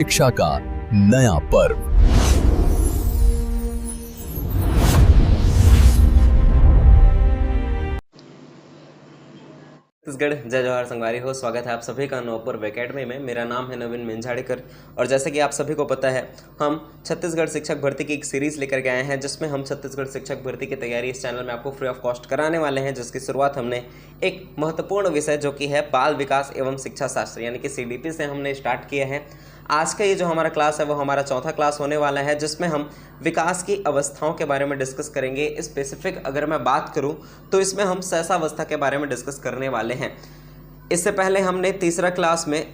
शिक्षा का नया पर्व। छत्तीसगढ़ जय जवाहर संगवारी हो। स्वागत है आप सभी का नवपर्व एकेडमी में। मेरा नाम है नवीन मिंझाड़ीकर और जैसे कि आप सभी को पता है, हम छत्तीसगढ़ शिक्षक भर्ती की एक सीरीज लेकर के आए हैं जिसमें हम छत्तीसगढ़ शिक्षक भर्ती की तैयारी इस चैनल में आपको फ्री ऑफ कॉस्ट कराने वाले हैं, जिसकी शुरुआत हमने एक महत्वपूर्ण विषय जो कि है बाल विकास एवं शिक्षा शास्त्र यानी कि CDP से हमने स्टार्ट किया है। आज का ये जो हमारा क्लास है वो हमारा चौथा क्लास होने वाला है, जिसमें हम विकास की अवस्थाओं के बारे में डिस्कस करेंगे। स्पेसिफिक अगर मैं बात करूं तो इसमें हम सहसावस्था के बारे में डिस्कस करने वाले हैं। इससे पहले हमने तीसरा क्लास में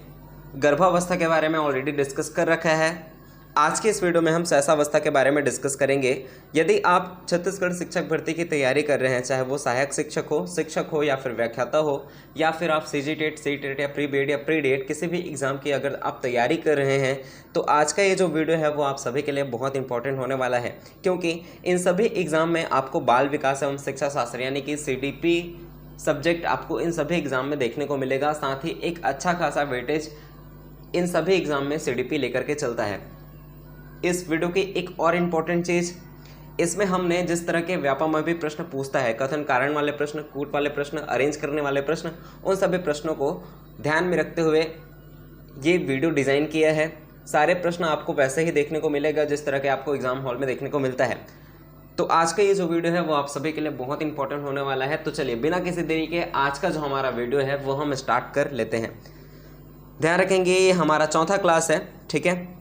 गर्भावस्था के बारे में ऑलरेडी डिस्कस कर रखा है। आज के इस वीडियो में हम सहसावस्था के बारे में डिस्कस करेंगे। यदि आप छत्तीसगढ़ शिक्षक भर्ती की तैयारी कर रहे हैं, चाहे वो सहायक शिक्षक हो या फिर व्याख्याता हो, या फिर आप CGTET, CTET या प्री BEd या प्री DED किसी भी एग्ज़ाम की अगर आप तैयारी कर रहे हैं, तो आज का ये जो वीडियो है वो आप सभी के लिए बहुत इंपॉर्टेंट होने वाला है, क्योंकि इन सभी एग्ज़ाम में आपको बाल विकास एवं शिक्षा शास्त्र यानी कि CDP सब्जेक्ट आपको इन सभी एग्ज़ाम में देखने को मिलेगा। साथ ही एक अच्छा खासा वेटेज इन सभी एग्ज़ाम में CDP लेकर के चलता है। इस वीडियो की एक और इम्पॉर्टेंट चीज़, इसमें हमने जिस तरह के व्यापमय भी प्रश्न पूछता है, कथन कारण वाले प्रश्न, कूट वाले प्रश्न, अरेंज करने वाले प्रश्न, उन सभी प्रश्नों को ध्यान में रखते हुए ये वीडियो डिज़ाइन किया है। सारे प्रश्न आपको वैसे ही देखने को मिलेगा जिस तरह के आपको एग्जाम हॉल में देखने को मिलता है। तो आज का ये जो वीडियो है वो आप सभी के लिए बहुत इंपॉर्टेंट होने वाला है। तो चलिए बिना किसी देरी के आज का जो हमारा वीडियो है वो हम स्टार्ट कर लेते हैं। ध्यान रखेंगे ये हमारा चौथा क्लास है, ठीक है।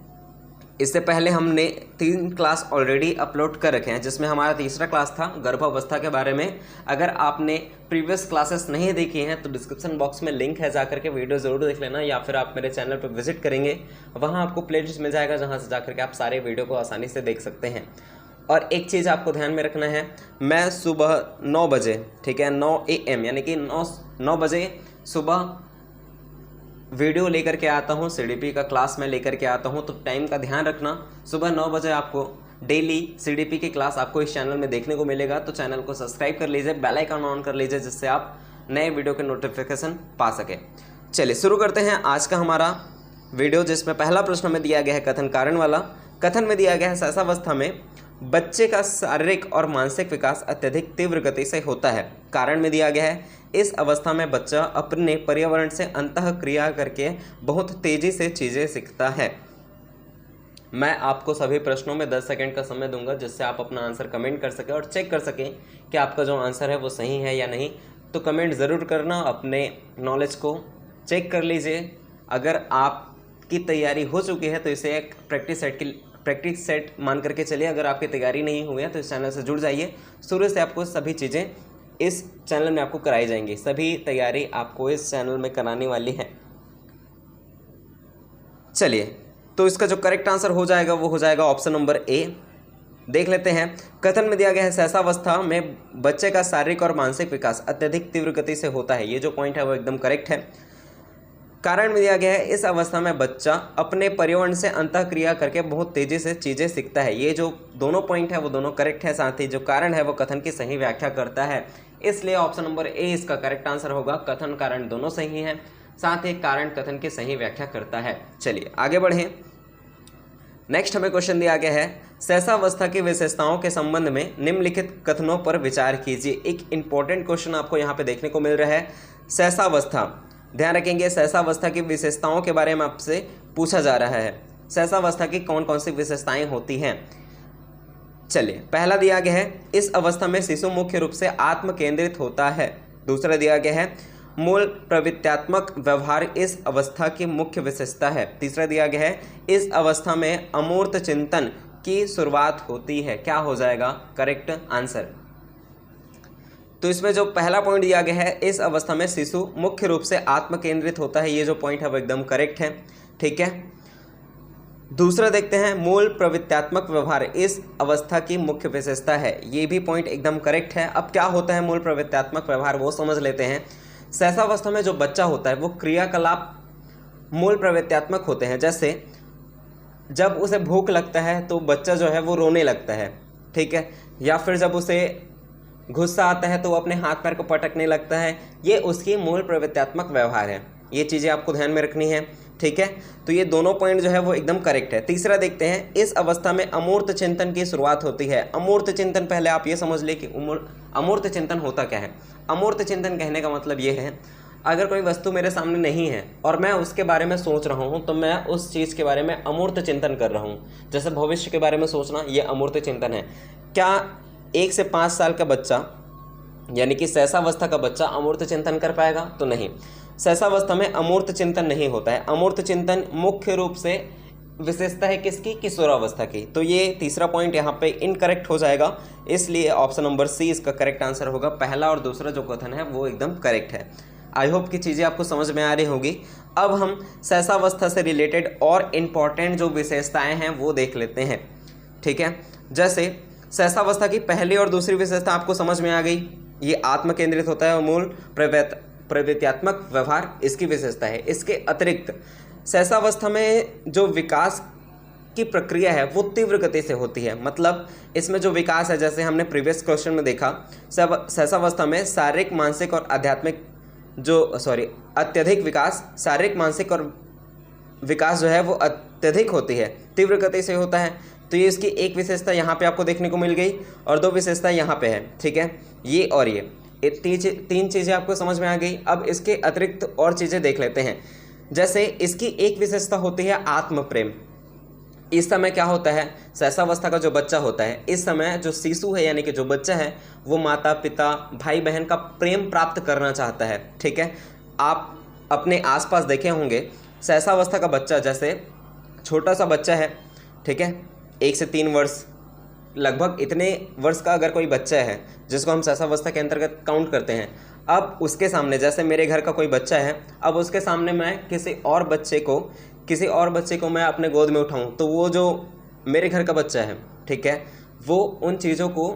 इससे पहले हमने 3 क्लास ऑलरेडी अपलोड कर रखे हैं, जिसमें हमारा तीसरा क्लास था गर्भावस्था के बारे में। अगर आपने प्रीवियस क्लासेस नहीं देखी हैं तो डिस्क्रिप्शन बॉक्स में लिंक है, जाकर के वीडियो ज़रूर देख लेना, या फिर आप मेरे चैनल पर विजिट करेंगे, वहाँ आपको प्लेलिस्ट मिल जाएगा जहाँ से जाकर के आप सारे वीडियो को आसानी से देख सकते हैं। और एक चीज़ आपको ध्यान में रखना है, मैं सुबह 9 बजे, ठीक है, 9 AM यानी कि 9 बजे सुबह वीडियो लेकर के आता हूँ, CDP का क्लास में लेकर के आता हूँ। तो टाइम का ध्यान रखना, सुबह 9 बजे आपको डेली CDP की क्लास आपको इस चैनल में देखने को मिलेगा। तो चैनल को सब्सक्राइब कर लीजिए, बेल आइकन ऑन कर लीजिए, जिससे आप नए वीडियो के नोटिफिकेशन पा सके। चलिए शुरू करते हैं आज का हमारा वीडियो, जिसमें पहला प्रश्न में दिया गया है कथन कारण वाला। कथन में दिया गया है सहसावस्था में बच्चे का शारीरिक और मानसिक विकास अत्यधिक तीव्र गति से होता है। कारण में दिया गया है इस अवस्था में बच्चा अपने पर्यावरण से अंतः क्रिया करके बहुत तेजी से चीज़ें सीखता है। मैं आपको सभी प्रश्नों में 10 सेकंड का समय दूंगा, जिससे आप अपना आंसर कमेंट कर सकें और चेक कर सकें कि आपका जो आंसर है वो सही है या नहीं। तो कमेंट ज़रूर करना, अपने नॉलेज को चेक कर लीजिए। अगर आपकी तैयारी हो चुकी है तो इसे एक प्रैक्टिस सेट मान करके चलिए। अगर आपकी तैयारी नहीं हुई है तो इस चैनल से जुड़ जाइए। शुरू से आपको सभी चीज़ें इस चैनल में आपको कराई जाएंगी, सभी तैयारी आपको इस चैनल में कराने वाली है। चलिए, तो इसका जो करेक्ट आंसर हो जाएगा वो हो जाएगा ऑप्शन नंबर A। देख लेते हैं। कथन में दिया गया है सहसावस्था में बच्चे का शारीरिक और मानसिक विकास अत्यधिक तीव्र गति से होता है। ये जो पॉइंट है वो एकदम करेक्ट है। कारण में दिया गया है इस अवस्था में बच्चा अपने पर्यावरण से अंतःक्रिया करके बहुत तेजी से चीज़ें सीखता है। ये जो दोनों पॉइंट है वो दोनों करेक्ट है। साथ ही जो कारण है वो कथन की सही व्याख्या करता है, इसलिए ऑप्शन नंबर A इसका करेक्ट आंसर होगा। कथन कारण दोनों सही हैं, साथ ही कारण कथन की सही व्याख्या करता है। चलिए आगे बढ़ें। नेक्स्ट हमें क्वेश्चन दिया गया है सहसावस्था की विशेषताओं के संबंध में निम्नलिखित कथनों पर विचार कीजिए। एक इंपॉर्टेंट क्वेश्चन आपको यहाँ पे देखने को मिल रहा है। सहसावस्था, ध्यान रखेंगे, सहसावस्था की विशेषताओं के बारे में आपसे पूछा जा रहा है। सहसावस्था की कौन कौन सी विशेषताएं होती हैं। चलिए, पहला दिया गया है इस अवस्था में शिशु मुख्य रूप से आत्म केंद्रित होता है। दूसरा दिया गया है मूल प्रवृत्त्यात्मक व्यवहार इस अवस्था की मुख्य विशेषता है। तीसरा दिया गया है इस अवस्था में अमूर्त चिंतन की शुरुआत होती है। क्या हो जाएगा करेक्ट आंसर। तो इसमें जो पहला पॉइंट दिया गया है इस अवस्था में शिशु मुख्य रूप से आत्म केंद्रित होता है, ये जो पॉइंट है वो एकदम करेक्ट है, ठीक है। दूसरा देखते हैं मूल प्रवृत्त्यात्मक व्यवहार इस अवस्था की मुख्य विशेषता है, ये भी पॉइंट एकदम करेक्ट है। अब क्या होता है मूल प्रवृत्त्यात्मक व्यवहार वो समझ लेते हैं। सहसावस्था में जो बच्चा होता है वो क्रियाकलाप मूल प्रवृत्त्यात्मक होते हैं। जैसे जब उसे भूख लगता है तो बच्चा जो है वो रोने लगता है, ठीक है, या फिर जब उसे गुस्सा आता है तो वो अपने हाथ पैर को पटकने लगता है। ये उसकी मूल प्रवृत्त्यात्मक व्यवहार है। ये चीज़ें आपको ध्यान में रखनी है। ठीक है, तो ये दोनों पॉइंट जो है वो एकदम करेक्ट है। तीसरा देखते हैं, इस अवस्था में अमूर्त चिंतन की शुरुआत होती है। अमूर्त चिंतन, पहले आप ये समझ ले कि अमूर्त चिंतन होता क्या है। अमूर्त चिंतन कहने का मतलब ये है, अगर कोई वस्तु मेरे सामने नहीं है और मैं उसके बारे में सोच रहा हूँ तो मैं उस चीज़ के बारे में अमूर्त चिंतन कर रहा हूँ। जैसे भविष्य के बारे में सोचना, ये अमूर्त चिंतन है। क्या 1 से 5 साल का बच्चा यानी कि सहसावस्था का बच्चा अमूर्त चिंतन कर पाएगा? तो नहीं, सहसावस्था में अमूर्त चिंतन नहीं होता है। अमूर्त चिंतन मुख्य रूप से विशेषता है किसकी? किशोरावस्था की। तो ये तीसरा पॉइंट यहाँ पे इनकरेक्ट हो जाएगा, इसलिए ऑप्शन नंबर सी इसका करेक्ट आंसर होगा। पहला और दूसरा जो कथन है वो एकदम करेक्ट है। आई होप कि चीज़ें आपको समझ में आ रही होंगी। अब हम सहसावस्था से रिलेटेड और इम्पॉर्टेंट जो विशेषताएं हैं वो देख लेते हैं, ठीक है। जैसे सहसावस्था की पहली और दूसरी विशेषता आपको समझ में आ गई, ये आत्म केंद्रित होता है और मूल प्रवृत्त्यात्मक व्यवहार इसकी विशेषता है। इसके अतिरिक्त सहसावस्था में जो विकास की प्रक्रिया है वो तीव्र गति से होती है। मतलब इसमें जो विकास है, जैसे हमने प्रीवियस क्वेश्चन में देखा, सहसावस्था में शारीरिक, मानसिक और आध्यात्मिक अत्यधिक विकास, शारीरिक, मानसिक और विकास जो है वो अत्यधिक होती है, तीव्र गति से होता है। तो ये इसकी एक विशेषता यहाँ पे आपको देखने को मिल गई और दो विशेषता यहाँ पे है, ठीक है। ये और ये तीन चीज़ें आपको समझ में आ गई। अब इसके अतिरिक्त और चीज़ें देख लेते हैं। जैसे इसकी एक विशेषता होती है आत्म प्रेम। इस समय क्या होता है, सहसावस्था का जो बच्चा होता है, इस समय जो शिशु है यानी कि जो बच्चा है वो माता पिता भाई बहन का प्रेम प्राप्त करना चाहता है, ठीक है। आप अपने आसपास देखे होंगे सहसावस्था का बच्चा, जैसे छोटा सा बच्चा है, ठीक है, 1 से 3 वर्ष, लगभग इतने वर्ष का अगर कोई बच्चा है जिसको हम सहसावस्था के अंतर्गत काउंट करते हैं, अब उसके सामने, जैसे मेरे घर का कोई बच्चा है, अब उसके सामने मैं किसी और बच्चे को मैं अपने गोद में उठाऊं तो वो जो मेरे घर का बच्चा है, ठीक है, वो उन चीज़ों को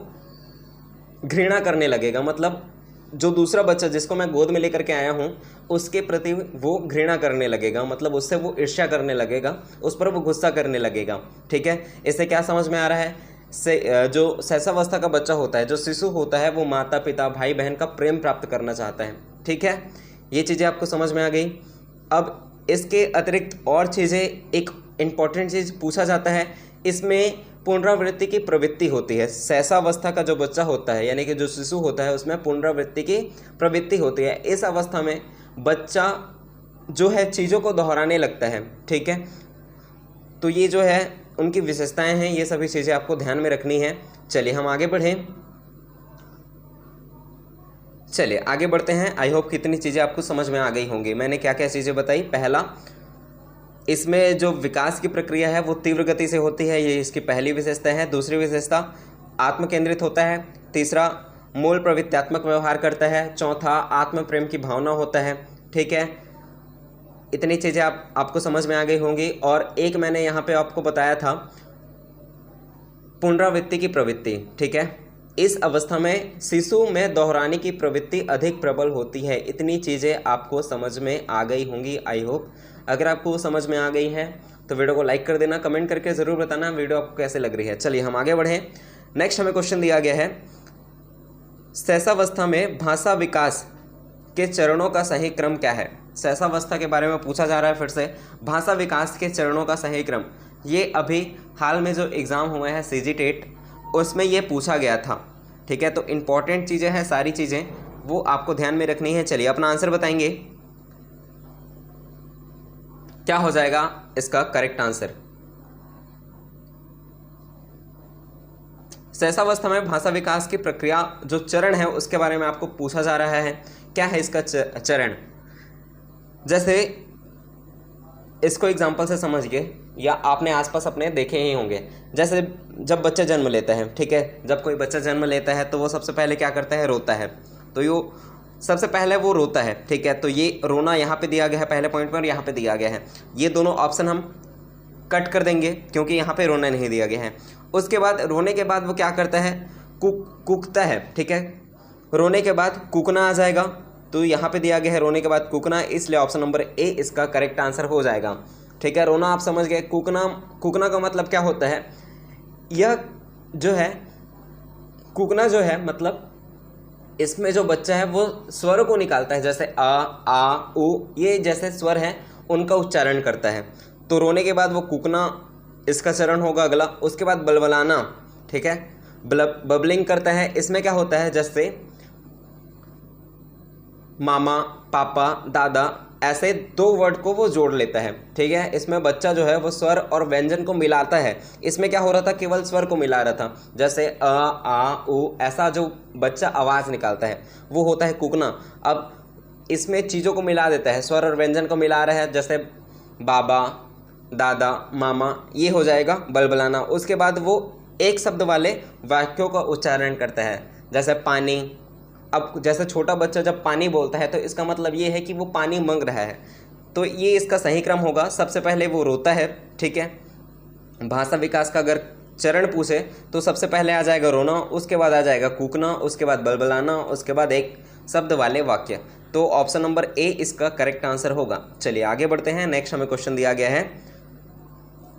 घृणा करने लगेगा। मतलब जो दूसरा बच्चा जिसको मैं गोद में लेकर के आया हूँ उसके प्रति वो घृणा करने लगेगा, मतलब उससे वो ईर्ष्या करने लगेगा, उस पर वो गुस्सा करने लगेगा, ठीक है। इससे क्या समझ में आ रहा है, जो सहसावस्था का बच्चा होता है, जो शिशु होता है, वो माता पिता भाई बहन का प्रेम प्राप्त करना चाहता है, ठीक है। ये चीज़ें आपको समझ में आ गई। अब इसके अतिरिक्त और चीज़ें, एक इम्पॉर्टेंट चीज़ पूछा जाता है, इसमें पुनरावृत्ति की प्रवृत्ति होती है। सहसावस्था का जो बच्चा होता है यानी कि जो शिशु होता है उसमें पुनरावृत्ति की प्रवृत्ति होती है। इस अवस्था में बच्चा जो है चीज़ों को दोहराने लगता है, ठीक है। तो ये जो है उनकी विशेषताएं हैं, ये सभी चीज़ें आपको ध्यान में रखनी है। चलिए हम आगे बढ़ें, चलिए आगे बढ़ते हैं। आई होप कितनी चीज़ें आपको समझ में आ गई होंगी। मैंने क्या क्या चीज़ें बताई। पहला, इसमें जो विकास की प्रक्रिया है वो तीव्र गति से होती है, ये इसकी पहली विशेषता है। दूसरी विशेषता, आत्म केंद्रित होता है। तीसरा, मूल प्रवृत्त्यात्मक व्यवहार करता है। चौथा, आत्म प्रेम की भावना होता है, ठीक है। इतनी चीज़ें आपको समझ में आ गई होंगी। और एक मैंने यहाँ पे आपको बताया था, पुनरावृत्ति की प्रवृत्ति, ठीक है। इस अवस्था में शिशु में दोहराने की प्रवृत्ति अधिक प्रबल होती है। इतनी चीज़ें आपको समझ में आ गई होंगी, आई होप। अगर आपको समझ में आ गई है तो वीडियो को लाइक कर देना, कमेंट करके ज़रूर बताना वीडियो आपको कैसे लग रही है। चलिए हम आगे बढ़ें। नेक्स्ट हमें क्वेश्चन दिया गया है, सहसावस्था में भाषा विकास के चरणों का सही क्रम क्या है। सहसावस्था के बारे में पूछा जा रहा है फिर से, भाषा विकास के चरणों का सही क्रम। ये अभी हाल में जो एग्ज़ाम हुआ है CG टेट, उसमें ये पूछा गया था, ठीक है। तो इम्पॉर्टेंट चीज़ें हैं, सारी चीज़ें वो आपको ध्यान में रखनी है। चलिए अपना आंसर बताएंगे, क्या हो जाएगा इसका करेक्ट आंसर। सहसावस्था में भाषा विकास की प्रक्रिया जो चरण है उसके बारे में आपको पूछा जा रहा है। क्या है इसका चरण, जैसे इसको एग्जांपल से समझिए, या आपने आसपास अपने देखे ही होंगे। जैसे जब बच्चा जन्म लेता है, ठीक है, जब कोई बच्चा जन्म लेता है तो वो सबसे पहले क्या करता है, रोता है। तो यो सबसे पहले वो रोता है, ठीक है। तो ये रोना यहाँ पे दिया गया है पहले पॉइंट पर, यहाँ पे दिया गया है। ये दोनों ऑप्शन हम कट कर देंगे क्योंकि यहाँ पे रोना नहीं दिया गया है। उसके बाद रोने के बाद वो क्या करता है, कूकता है, ठीक है। रोने के बाद कूकना आ जाएगा, तो यहाँ पे दिया गया है रोने के बाद कूकना, इसलिए ऑप्शन नंबर ए इसका करेक्ट आंसर हो जाएगा, ठीक है। रोना आप समझ गए। कूकना का मतलब क्या होता है, यह जो है कूकना जो है मतलब इसमें जो बच्चा है वो स्वर को निकालता है, जैसे आ उ, ये जैसे स्वर हैं उनका उच्चारण करता है। तो रोने के बाद वो कूकना इसका चरण होगा अगला। उसके बाद बलबलाना, ठीक है, बबलिंग करता है। इसमें क्या होता है, जैसे मामा, पापा, दादा, ऐसे 2 वर्ड को वो जोड़ लेता है, ठीक है। इसमें बच्चा जो है वो स्वर और व्यंजन को मिलाता है। इसमें क्या हो रहा था, केवल स्वर को मिला रहा था, जैसे अ, आ, उ, ऐसा जो बच्चा आवाज़ निकालता है वो होता है कूकना। अब इसमें चीज़ों को मिला देता है, स्वर और व्यंजन को मिला रहा है, जैसे बाबा, दादा, मामा, ये हो जाएगा बलबलाना। उसके बाद वो एक शब्द वाले वाक्यों का उच्चारण करता है, जैसे पानी। अब जैसे छोटा बच्चा जब पानी बोलता है तो इसका मतलब ये है कि वो पानी मांग रहा है, तो ये इसका सही क्रम होगा। सबसे पहले वो रोता है, ठीक है। भाषा विकास का अगर चरण पूछे तो सबसे पहले आ जाएगा रोना, उसके बाद आ जाएगा कूकना, उसके बाद बलबलाना, उसके बाद एक शब्द वाले वाक्य। तो ऑप्शन नंबर ए इसका करेक्ट आंसर होगा। चलिए आगे बढ़ते हैं। नेक्स्ट हमें क्वेश्चन दिया गया है,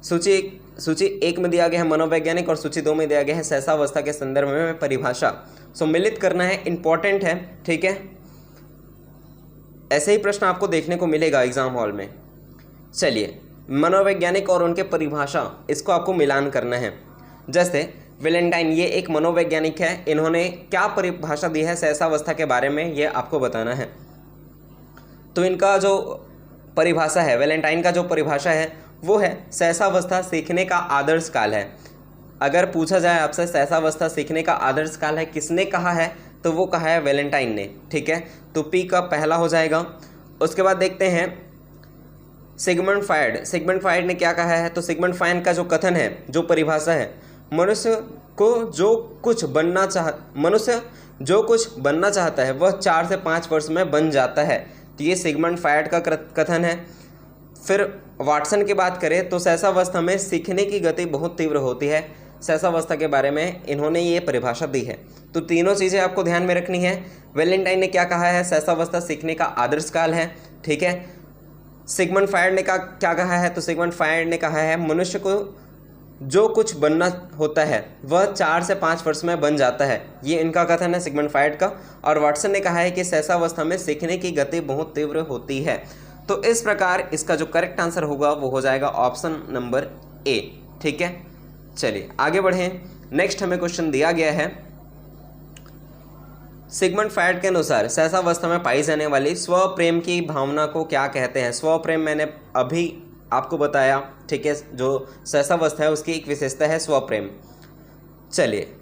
सूची 1 में दिया गया है मनोवैज्ञानिक और सूची 2 में दिया गया है सहसावस्था के संदर्भ में परिभाषा। सम्मिलित करना है, इंपॉर्टेंट है, ठीक है। ऐसे ही प्रश्न आपको देखने को मिलेगा एग्जाम हॉल में। चलिए, मनोवैज्ञानिक और उनके परिभाषा, इसको आपको मिलान करना है। जैसे वैलेंटाइन, ये एक मनोवैज्ञानिक है, इन्होंने क्या परिभाषा दी है सहसावस्था के बारे में, ये आपको बताना है। तो इनका जो परिभाषा है, वैलेंटाइन का जो परिभाषा है वो है सहसावस्था सीखने का आदर्श काल है। अगर पूछा जाए आपसे सहसावस्था सीखने का आदर्श काल है किसने कहा है, तो वो कहा है वैलेंटाइन ने, ठीक है। तो पी का पहला हो जाएगा। उसके बाद देखते हैं सिगमंड फ्रायड ने क्या कहा है। तो सिगमंड फ्रायड का जो कथन है, जो परिभाषा है, मनुष्य जो कुछ बनना चाहता है वह 4 से 5 वर्ष में बन जाता है। तो ये सिगमंड फ्रायड का कथन है। फिर वाटसन की बात करें तो सहसावस्था में सीखने की गति बहुत तीव्र होती है। सहसावस्था के बारे में इन्होंने ये परिभाषा दी है। तो तीनों चीज़ें आपको ध्यान में रखनी है। वैलेंटाइन ने क्या कहा है, सहसावस्था सीखने का आदर्श काल है, ठीक है। सिगमंड फ्रायड ने क्या कहा है, तो सिगमंड फ्रायड ने कहा है मनुष्य को जो कुछ बनना होता है वह 4 से 5 वर्ष में बन जाता है। ये इनका कथन है सिगमंड फ्रायड का। और वाटसन ने कहा है कि सहसावस्था में सीखने की गति बहुत तीव्र होती है। तो इस प्रकार इसका जो करेक्ट आंसर होगा वो हो जाएगा ऑप्शन नंबर ए, ठीक है। चलिए आगे बढ़ें। नेक्स्ट हमें क्वेश्चन दिया गया है, सिगमंड फ्रायड के अनुसार सहसावस्था में पाई जाने वाली स्वप्रेम की भावना को क्या कहते हैं। स्वप्रेम मैंने अभी आपको बताया, ठीक है। जो सहसावस्था है उसकी एक विशेषता है स्वप्रेम। चलिए,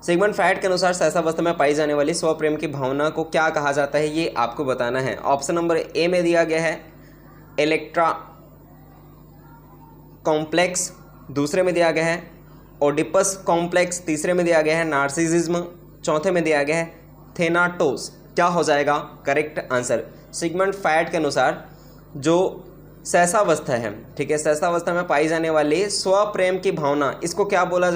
सिगमंड फ्रायड के अनुसार सहसावस्था में पाई जाने वाली स्वप्रेम की भावना को क्या कहा जाता है, ये आपको बताना है। ऑप्शन नंबर ए में दिया गया है इलेक्ट्रा कॉम्प्लेक्स, दूसरे में दिया गया है ओडिपस कॉम्प्लेक्स, तीसरे में दिया गया है नार्सिसिज्म, चौथे में दिया गया है थेनाटोस। क्या हो जाएगा करेक्ट आंसर। सिगमंड फ्रायड के अनुसार जो सहसावस्था है, ठीक है, सहसावस्था में पाई जाने वाली स्वप्रेम की भावना, इसको क्या बोला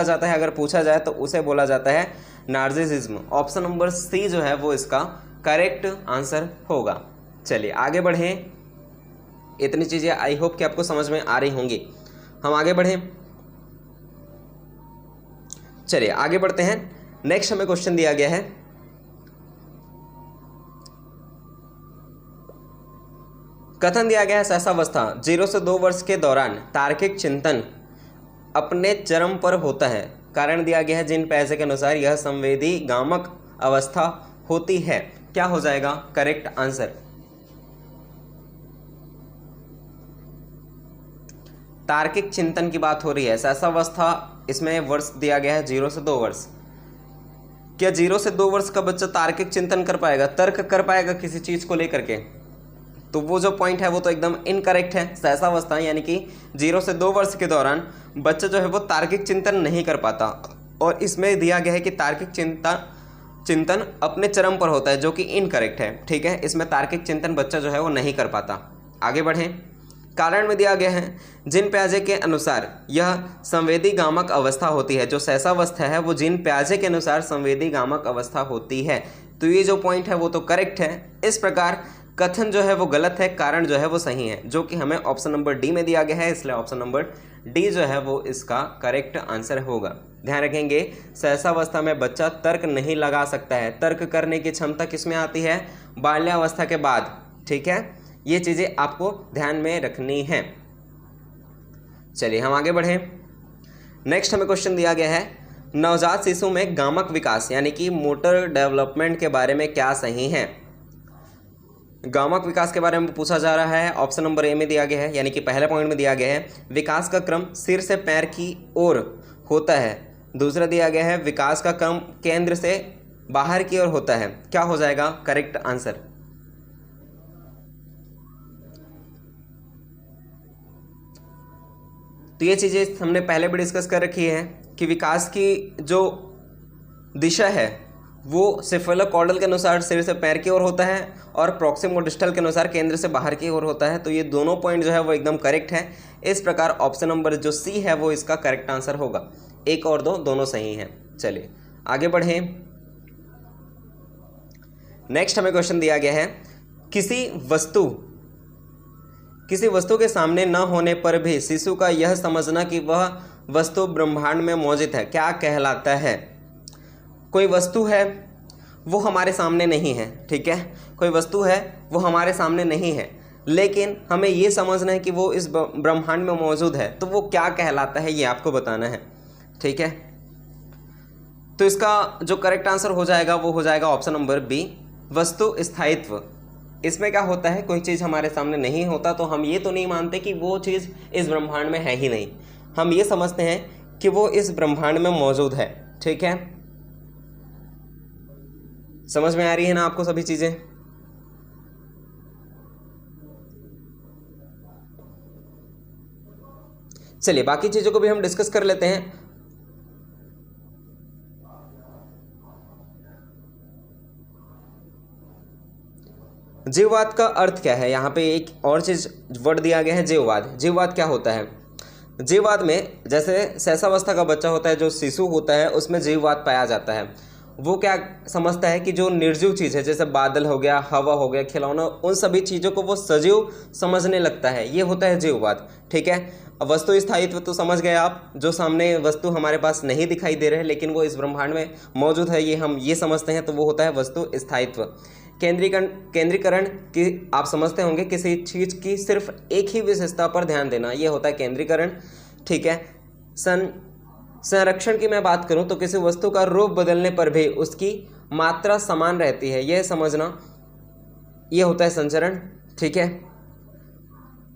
जाता है, अगर पूछा जाए तो उसे बोला जाता है नार्सिसिज्म। ऑप्शन नंबर सी जो है वो इसका करेक्ट आंसर होगा। चलिए आगे बढ़ें। इतनी चीज़ें आई होप कि आपको समझ में आ रही होंगी। हम आगे बढ़ें। चलिए आगे बढ़ते हैं। नेक्स्ट हमें क्वेश्चन दिया गया है, कथन दिया गया है सहसावस्था 0 से 2 वर्ष के दौरान तार्किक चिंतन अपने चरम पर होता है। कारण दिया गया है जिन पैसे के अनुसार यह संवेदी गामक अवस्था होती है। क्या हो जाएगा करेक्ट आंसर। तार्किक चिंतन की बात हो रही है, सहसावस्था, इसमें वर्ष दिया गया है 0 से 2 वर्ष। क्या 0 से 2 वर्ष का बच्चा तार्किक चिंतन कर पाएगा, तर्क कर पाएगा किसी चीज़ को लेकर के? तो वो जो पॉइंट है वो तो एकदम इनकरेक्ट है। सहसावस्था यानी कि 0 से 2 वर्ष के दौरान बच्चा जो है वो तार्किक चिंतन नहीं कर पाता। और इसमें दिया गया है कि तार्किक चिंतन अपने चरम पर होता है, जो कि इनकरेक्ट है, ठीक है। इसमें तार्किक चिंतन बच्चा जो है वो नहीं कर पाता। आगे बढ़ें। कारण में दिया गया है जिन प्याजे के अनुसार यह संवेदी गामक अवस्था होती है। जो सहसावस्था है वो जिन प्याजे के अनुसार संवेदी गामक अवस्था होती है। तो ये जो पॉइंट है वो तो करेक्ट है। इस प्रकार कथन जो है वो गलत है, कारण जो है वो सही है, जो कि हमें ऑप्शन नंबर डी में दिया गया है। इसलिए ऑप्शन नंबर डी जो है वो इसका करेक्ट आंसर होगा। ध्यान रखेंगे, सहसावस्था में बच्चा तर्क नहीं लगा सकता है। तर्क करने की क्षमता किसमें आती है? बाल्यावस्था के बाद, ठीक है। ये चीज़ें आपको ध्यान में रखनी हैं। चलिए हम आगे बढ़ें। नेक्स्ट हमें क्वेश्चन दिया गया है, नवजात शिशु में गामक विकास यानी कि मोटर डेवलपमेंट के बारे में क्या सही है। गामक विकास के बारे में पूछा जा रहा है। ऑप्शन नंबर ए में दिया गया है, यानी कि पहले पॉइंट में दिया गया है विकास का क्रम सिर से पैर की ओर होता है। दूसरा दिया गया है विकास का क्रम केंद्र से बाहर की ओर होता है। क्या हो जाएगा करेक्ट आंसर? तो ये चीज़ें हमने पहले भी डिस्कस कर रखी है कि विकास की जो दिशा है वो सेफेलोकॉर्डल के अनुसार सिर से पैर की ओर होता है और प्रॉक्सिमो डिस्टल के अनुसार केंद्र से बाहर की ओर होता है। तो ये दोनों पॉइंट जो है वो एकदम करेक्ट है। इस प्रकार ऑप्शन नंबर जो सी है वो इसका करेक्ट आंसर होगा। एक और दो दोनों सही हैं। चलिए आगे बढ़ें। नेक्स्ट हमें क्वेश्चन दिया गया है, किसी वस्तु के सामने न होने पर भी शिशु का यह समझना कि वह वस्तु ब्रह्मांड में मौजूद है क्या कहलाता है। कोई वस्तु है वो हमारे सामने नहीं है, ठीक है, कोई वस्तु है वो हमारे सामने नहीं है, लेकिन हमें ये समझना है कि वो इस ब्रह्मांड में मौजूद है, तो वो क्या कहलाता है ये आपको बताना है, ठीक है। तो इसका जो करेक्ट आंसर हो जाएगा वो हो जाएगा ऑप्शन नंबर बी, वस्तु स्थायित्व। इसमें क्या होता है, कोई चीज़ हमारे सामने नहीं होता तो हम ये तो नहीं मानते कि वो चीज़ इस ब्रह्मांड में है ही नहीं, हम ये समझते हैं कि वो इस ब्रह्मांड में मौजूद है, ठीक है। समझ में आ रही है ना आपको सभी चीज़ें? चलिए बाकी चीज़ों को भी हम डिस्कस कर लेते हैं। जीववाद का अर्थ क्या है, यहाँ पे एक और चीज़ वर्ड दिया गया है जीववाद। जीववाद क्या होता है? जीववाद में जैसे शैशवावस्था का बच्चा होता है, जो शिशु होता है, उसमें जीववाद पाया जाता है। वो क्या समझता है कि जो निर्जीव चीज़ है जैसे बादल हो गया, हवा हो गया, खिलौना, उन सभी चीज़ों को वो सजीव समझने लगता है। ये होता है जीववाद, ठीक है। अब वस्तु स्थायित्व तो समझ गए आप, जो सामने वस्तु हमारे पास नहीं दिखाई दे रहे लेकिन वो इस ब्रह्मांड में मौजूद है, ये हम ये समझते हैं, तो वो होता है वस्तु स्थायित्व। केंद्रीकरण की आप समझते होंगे, किसी चीज़ की सिर्फ एक ही विशेषता पर ध्यान देना, ये होता है केंद्रीकरण, ठीक है। संरक्षण की मैं बात करूं तो किसी वस्तु का रूप बदलने पर भी उसकी मात्रा समान रहती है, यह समझना, ये होता है संचरण, ठीक है।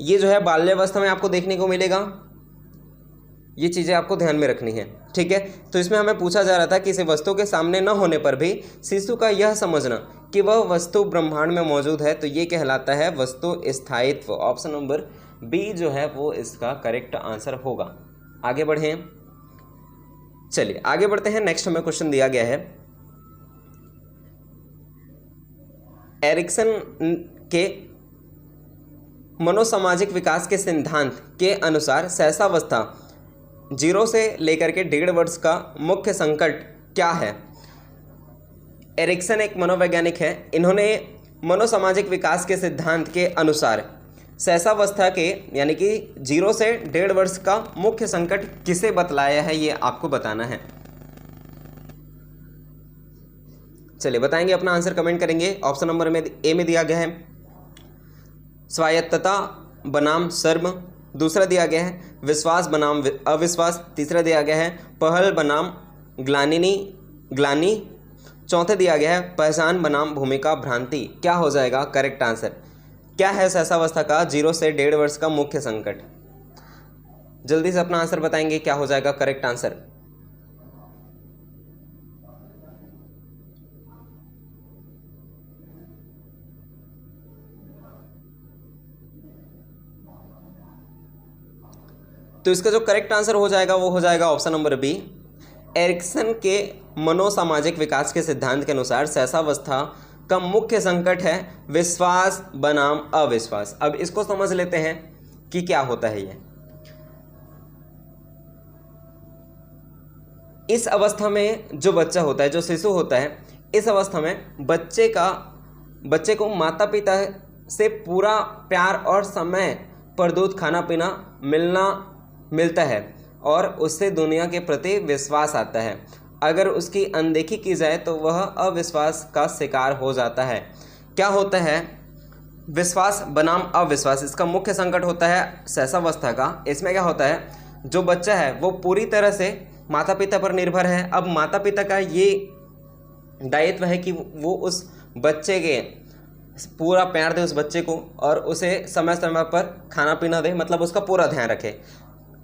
ये जो है बाल्यावस्था में आपको देखने को मिलेगा, ये चीज़ें आपको ध्यान में रखनी है, ठीक है। तो इसमें हमें पूछा जा रहा था कि किसी वस्तु के सामने न होने पर भी शिशु का यह समझना कि वह वस्तु ब्रह्मांड में मौजूद है, तो ये कहलाता है वस्तु स्थायित्व। ऑप्शन नंबर बी जो है वो इसका करेक्ट आंसर होगा। आगे बढ़ें, चलिए आगे बढ़ते हैं। नेक्स्ट हमें क्वेश्चन दिया गया है, एरिक्सन के मनोसामाजिक विकास के सिद्धांत के अनुसार शैशवावस्था 0 से लेकर के 1.5 वर्ष का मुख्य संकट क्या है। एरिक्सन एक मनोवैज्ञानिक है, इन्होंने मनोसामाजिक विकास के सिद्धांत के अनुसार शैशवावस्था के यानी कि 0 से 1.5 वर्ष का मुख्य संकट किसे बतलाया है, ये आपको बताना है। चलिए बताएंगे, अपना आंसर कमेंट करेंगे। ऑप्शन नंबर में ए में दिया गया है स्वायत्तता बनाम शर्म, दूसरा दिया गया है विश्वास बनाम अविश्वास, तीसरा दिया गया है पहल बनाम ग्लानि, चौथे दिया गया है पहचान बनाम भूमिका भ्रांति। क्या हो जाएगा करेक्ट आंसर? क्या है शैशवावस्था का 0 से 1.5 वर्ष का मुख्य संकट? जल्दी से अपना आंसर बताएंगे, क्या हो जाएगा करेक्ट आंसर? तो इसका जो करेक्ट आंसर हो जाएगा वो हो जाएगा ऑप्शन नंबर बी। एरिक्सन के मनोसामाजिक विकास के सिद्धांत के अनुसार शैशवावस्था का मुख्य संकट है विश्वास बनाम अविश्वास। अब इसको समझ लेते हैं कि क्या होता है ये। इस अवस्था में जो बच्चा होता है, जो शिशु होता है, इस अवस्था में बच्चे को माता पिता से पूरा प्यार और समय पर दूध खाना पीना मिलता है और उससे दुनिया के प्रति विश्वास आता है। अगर उसकी अनदेखी की जाए तो वह अविश्वास का शिकार हो जाता है। क्या होता है, विश्वास बनाम अविश्वास, इसका मुख्य संकट होता है शैशवावस्था का। इसमें क्या होता है, जो बच्चा है वो पूरी तरह से माता पिता पर निर्भर है। अब माता पिता का ये दायित्व है कि वो उस बच्चे के पूरा प्यार दे उस बच्चे को और उसे समय समय पर खाना पीना दे, मतलब उसका पूरा ध्यान रखे।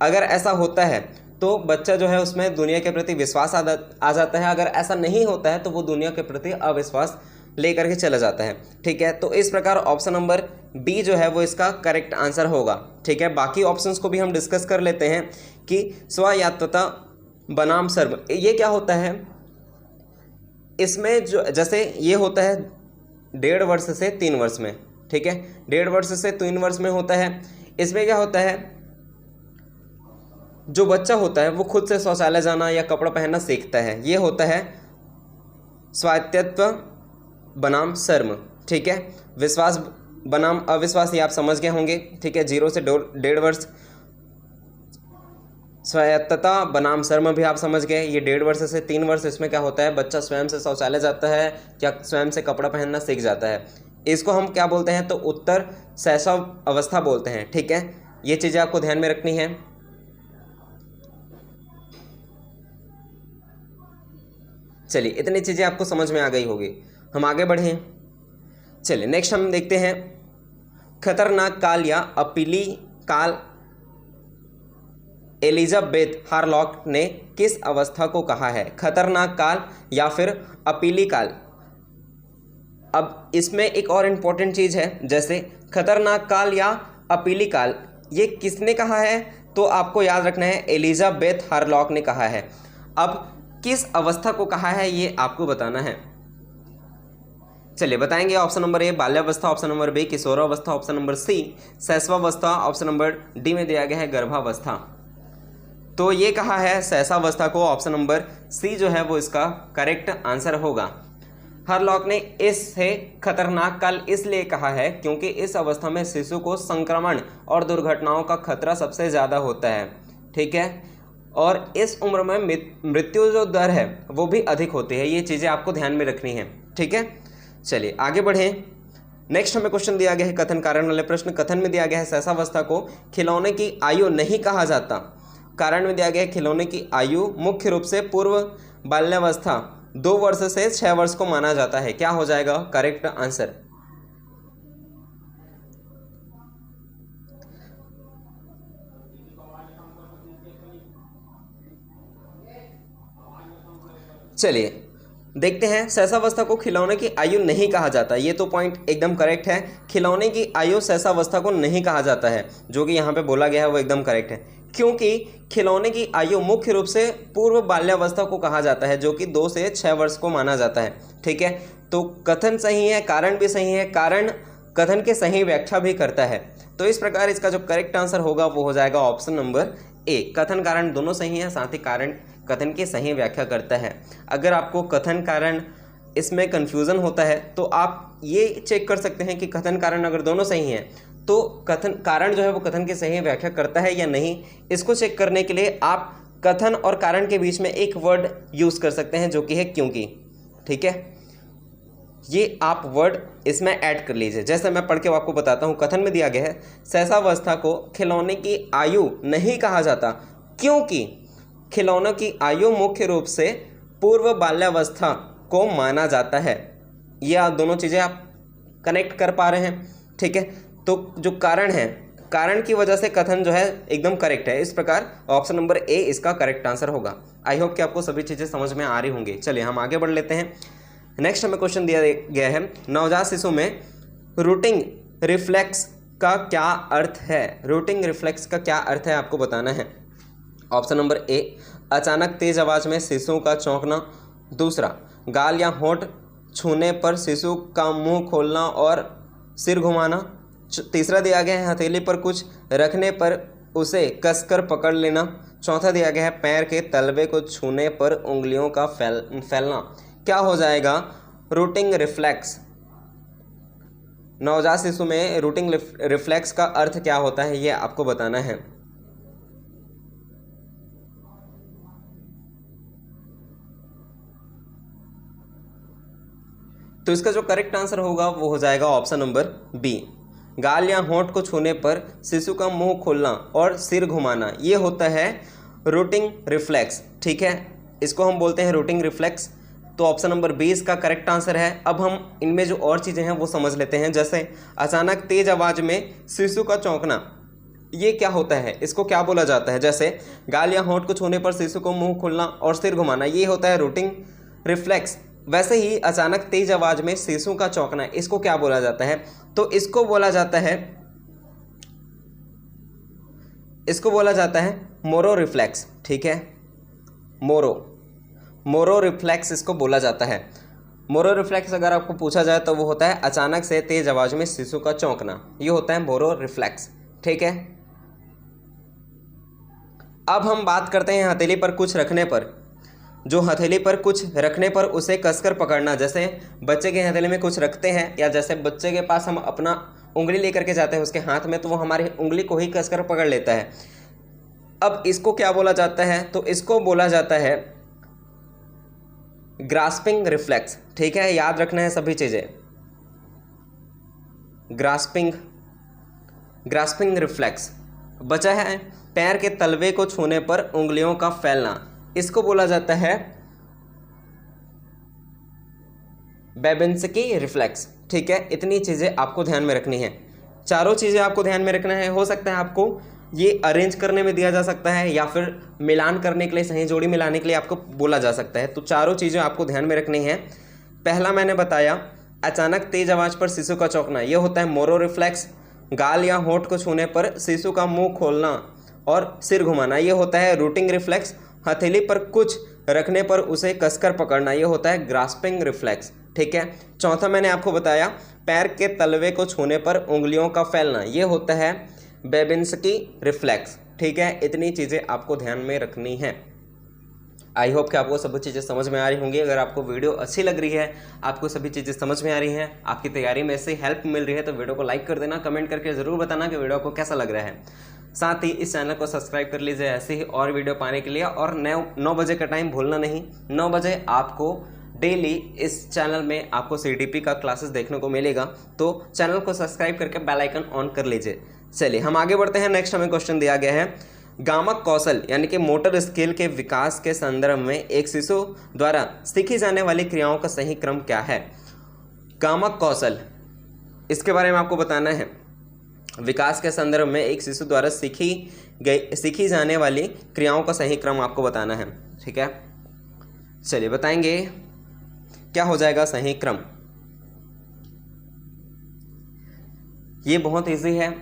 अगर ऐसा होता है तो बच्चा जो है उसमें दुनिया के प्रति विश्वास आ जाता है। अगर ऐसा नहीं होता है तो वो दुनिया के प्रति अविश्वास लेकर के चला जाता है। ठीक है, तो इस प्रकार ऑप्शन नंबर बी जो है वो इसका करेक्ट आंसर होगा। ठीक है, बाकी ऑप्शंस को भी हम डिस्कस कर लेते हैं कि स्वायत्तता बनाम सर्व ये क्या होता है। इसमें जो जैसे ये होता है 1.5 वर्ष से 3 वर्ष में, ठीक है, 1.5 वर्ष से 3 वर्ष में होता है। इसमें क्या होता है, जो बच्चा होता है वो खुद से शौचालय जाना या कपड़ा पहनना सीखता है। ये होता है स्वायत्तत्व बनाम शर्म। ठीक है, विश्वास बनाम अविश्वास ये आप समझ गए होंगे। ठीक है, 0 से 1.5 वर्ष। स्वायत्तता बनाम शर्म भी आप समझ गए, ये 1.5 वर्ष से 3 वर्ष। इसमें क्या होता है, बच्चा स्वयं से शौचालय जाता है या स्वयं से कपड़ा पहनना सीख जाता है। इसको हम क्या बोलते हैं, तो उत्तर शैशव अवस्था बोलते हैं। ठीक है, ये चीज़ें आपको ध्यान में रखनी है। चलिए, इतनी चीज़ें आपको समझ में आ गई होगी। हम आगे बढ़ें। चलिए नेक्स्ट हम देखते हैं खतरनाक काल या अपीली काल। एलिजाबेथ हारलॉक ने किस अवस्था को कहा है, खतरनाक काल या फिर अपीली काल। अब इसमें एक और इम्पोर्टेंट चीज़ है, जैसे खतरनाक काल या अपीली काल ये किसने कहा है, तो आपको याद रखना है एलिजाबेथ हारलॉक ने कहा है। अब किस अवस्था को कहा है ये आपको बताना है। चलिए बताएंगे। ऑप्शन नंबर ए बाल्यावस्था, ऑप्शन नंबर बी किशोरावस्था, ऑप्शन नंबर सी शैशवावस्था, ऑप्शन नंबर डी में दिया गया है गर्भावस्था। तो ये कहा है शैशवावस्था को। ऑप्शन नंबर सी जो है वो इसका करेक्ट आंसर होगा। हारलॉक ने इससे खतरनाक काल इसलिए कहा है क्योंकि इस अवस्था में शिशु को संक्रमण और दुर्घटनाओं का खतरा सबसे ज़्यादा होता है। ठीक है, और इस उम्र में मृत्यु जो दर है वो भी अधिक होती है। ये चीज़ें आपको ध्यान में रखनी है। ठीक है, चलिए आगे बढ़ें। नेक्स्ट हमें क्वेश्चन दिया गया है कथन कारण वाले प्रश्न। कथन में दिया गया है शैशवावस्था को खिलौने की आयु नहीं कहा जाता। कारण में दिया गया है खिलौने की आयु मुख्य रूप से पूर्व बाल्यावस्था 2 वर्ष से 6 वर्ष को माना जाता है। क्या हो जाएगा करेक्ट आंसर। चलिए देखते हैं। शैशवावस्था को खिलौने की आयु नहीं कहा जाता, ये तो पॉइंट एकदम करेक्ट है। खिलौने की आयु शैशवावस्था को नहीं कहा जाता है, जो कि यहाँ पे बोला गया है वो एकदम करेक्ट है, क्योंकि खिलौने की आयु मुख्य रूप से पूर्व बाल्यावस्था को कहा जाता है, जो कि 2 से 6 वर्ष को माना जाता है। ठीक है, तो कथन सही है, कारण भी सही है। कारण कथन की सही व्याख्या भी करता है। तो इस प्रकार इसका जो करेक्ट आंसर होगा वो हो जाएगा ऑप्शन नंबर ए। कथन कारण दोनों सही है, साथ ही कारण कथन की सही व्याख्या करता है। अगर आपको कथन कारण इसमें कन्फ्यूज़न होता है तो आप ये चेक कर सकते हैं कि कथन कारण अगर दोनों सही हैं तो कथन कारण जो है वो कथन की सही व्याख्या करता है या नहीं। इसको चेक करने के लिए आप कथन और कारण के बीच में एक वर्ड यूज़ कर सकते हैं, जो कि है क्योंकि। ठीक है, ये आप वर्ड इसमें ऐड कर लीजिए। जैसे मैं पढ़ के आपको बताता हूँ। कथन में दिया गया है शैशवावस्था को खिलौने की आयु नहीं कहा जाता क्योंकि खिलौनों की आयु मुख्य रूप से पूर्व बाल्यावस्था को माना जाता है। ये आप दोनों चीज़ें आप कनेक्ट कर पा रहे हैं। ठीक है, तो जो कारण है, कारण की वजह से कथन जो है एकदम करेक्ट है। इस प्रकार ऑप्शन नंबर ए इसका करेक्ट आंसर होगा। आई होप कि आपको सभी चीज़ें समझ में आ रही होंगी। चलिए हम आगे बढ़ लेते हैं। नेक्स्ट हमें क्वेश्चन दिया गया है नवजात शिशु में रूटिंग रिफ्लेक्स का क्या अर्थ है। रूटिंग रिफ्लेक्स का क्या अर्थ है आपको बताना है। ऑप्शन नंबर ए अचानक तेज आवाज़ में शिशु का चौंकना। दूसरा, गाल या होंठ छूने पर शिशु का मुंह खोलना और सिर घुमाना। तीसरा दिया गया है हथेली पर कुछ रखने पर उसे कसकर पकड़ लेना। चौथा दिया गया है पैर के तलवे को छूने पर उंगलियों का फैलना। क्या हो जाएगा रूटिंग रिफ्लेक्स। नवजात शिशु में रूटिंग रिफ्लेक्स का अर्थ क्या होता है ये आपको बताना है। तो इसका जो करेक्ट आंसर होगा वो हो जाएगा ऑप्शन नंबर बी। गाल या होंठ को छूने पर शिशु का मुंह खोलना और सिर घुमाना, ये होता है रूटिंग रिफ्लेक्स। ठीक है, इसको हम बोलते हैं रूटिंग रिफ्लेक्स। तो ऑप्शन नंबर बी इसका करेक्ट आंसर है। अब हम इनमें जो और चीज़ें हैं वो समझ लेते हैं। जैसे अचानक तेज आवाज़ में शिशु का चौंकना, ये क्या होता है, इसको क्या बोला जाता है? जैसे गाल या होंठ को छूने पर शिशु को मुंह खोलना और सिर घुमाना, ये होता है रूटिंग रिफ्लेक्स। वैसे ही अचानक तेज आवाज़ में शिशु का चौंकना, इसको क्या बोला जाता है? तो इसको बोला जाता है मोरो रिफ्लेक्स। ठीक है, मोरो रिफ्लेक्स इसको बोला जाता है। मोरो रिफ्लेक्स अगर आपको पूछा जाए तो वो होता है अचानक से तेज आवाज़ में शिशु का चौंकना, ये होता है मोरो रिफ्लेक्स। ठीक है, अब हम बात करते हैं हथेली पर कुछ रखने पर। जो हथेली पर कुछ रखने पर उसे कसकर पकड़ना, जैसे बच्चे के हथेली में कुछ रखते हैं या जैसे बच्चे के पास हम अपना उंगली लेकर के जाते हैं उसके हाथ में, तो वो हमारी उंगली को ही कसकर पकड़ लेता है। अब इसको क्या बोला जाता है? तो इसको बोला जाता है ग्रास्पिंग रिफ्लेक्स। ठीक है, याद रखना है सभी चीज़ें। Grasping reflex. बचा है पैर के तलवे को छूने पर उंगलियों का फैलना, इसको बोला जाता है बेबिंस्की रिफ्लेक्स। ठीक है, इतनी चीज़ें आपको ध्यान में रखनी है। चारों चीज़ें आपको ध्यान में रखना है। हो सकता है आपको ये अरेंज करने में दिया जा सकता है या फिर मिलान करने के लिए, सही जोड़ी मिलाने के लिए आपको बोला जा सकता है। तो चारों चीज़ें आपको ध्यान में रखनी है। पहला मैंने बताया अचानक तेज आवाज़ पर शिशु का चौंकना, ये होता है मोरो रिफ्लेक्स। गाल या होंठ को छूने पर शिशु का मुंह खोलना और सिर घुमाना, ये होता है रूटिंग रिफ्लेक्स। हथेली पर कुछ रखने पर उसे कसकर पकड़ना, ये होता है ग्रास्पिंग रिफ्लेक्स। ठीक है, चौथा मैंने आपको बताया पैर के तलवे को छूने पर उंगलियों का फैलना, ये होता है बेबिंस्की रिफ्लेक्स। ठीक है, इतनी चीज़ें आपको ध्यान में रखनी है। आई होप कि आपको सभी चीज़ें समझ में आ रही होंगी। अगर आपको वीडियो अच्छी लग रही है, आपको सभी चीज़ें समझ में आ रही हैं, आपकी तैयारी में से हेल्प मिल रही है, तो वीडियो को लाइक कर देना, कमेंट करके ज़रूर बताना कि वीडियो को कैसा लग रहा है। साथ ही इस चैनल को सब्सक्राइब कर लीजिए ऐसे ही और वीडियो पाने के लिए। और 9 बजे का टाइम भूलना नहीं। 9 बजे आपको डेली इस चैनल में आपको CDP का क्लासेस देखने को मिलेगा, तो चैनल को सब्सक्राइब करके बेल आइकन ऑन कर लीजिए। चलिए हम आगे बढ़ते हैं। नेक्स्ट हमें क्वेश्चन दिया गया है, गामक कौशल यानी कि मोटर स्किल के विकास के संदर्भ में एक शिशु द्वारा सीखी जाने वाली क्रियाओं का सही क्रम क्या है? गामक कौशल, इसके बारे में आपको बताना है। विकास के संदर्भ में एक शिशु द्वारा सीखी जाने वाली क्रियाओं का सही क्रम आपको बताना है। ठीक है, चलिए बताएंगे क्या हो जाएगा सही क्रम। ये बहुत इजी है।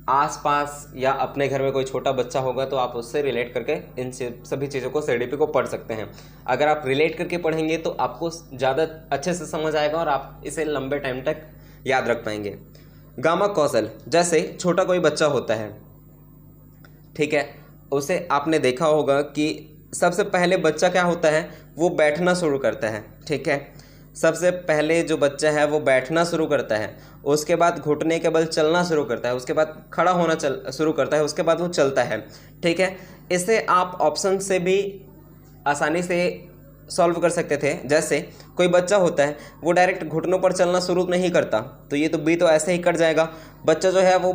आसपास या अपने घर में कोई छोटा बच्चा होगा तो आप उससे रिलेट करके इन सभी चीज़ों को CDP को पढ़ सकते हैं। अगर आप रिलेट करके पढ़ेंगे तो आपको ज़्यादा अच्छे से समझ आएगा और आप इसे लंबे टाइम तक याद रख पाएंगे। गामक कौशल, जैसे छोटा कोई बच्चा होता है, ठीक है, उसे आपने देखा होगा कि सबसे पहले बच्चा क्या होता है, वो बैठना शुरू करता है। ठीक है, सबसे पहले जो बच्चा है वो बैठना शुरू करता है, उसके बाद घुटने के बल चलना शुरू करता है, उसके बाद खड़ा होना शुरू करता है, उसके बाद वो चलता है। ठीक है, इसे आप ऑप्शन से भी आसानी से सॉल्व कर सकते थे। जैसे कोई बच्चा होता है वो डायरेक्ट घुटनों पर चलना शुरू नहीं करता, तो ये तो बी तो ऐसे ही कट जाएगा। बच्चा जो है वो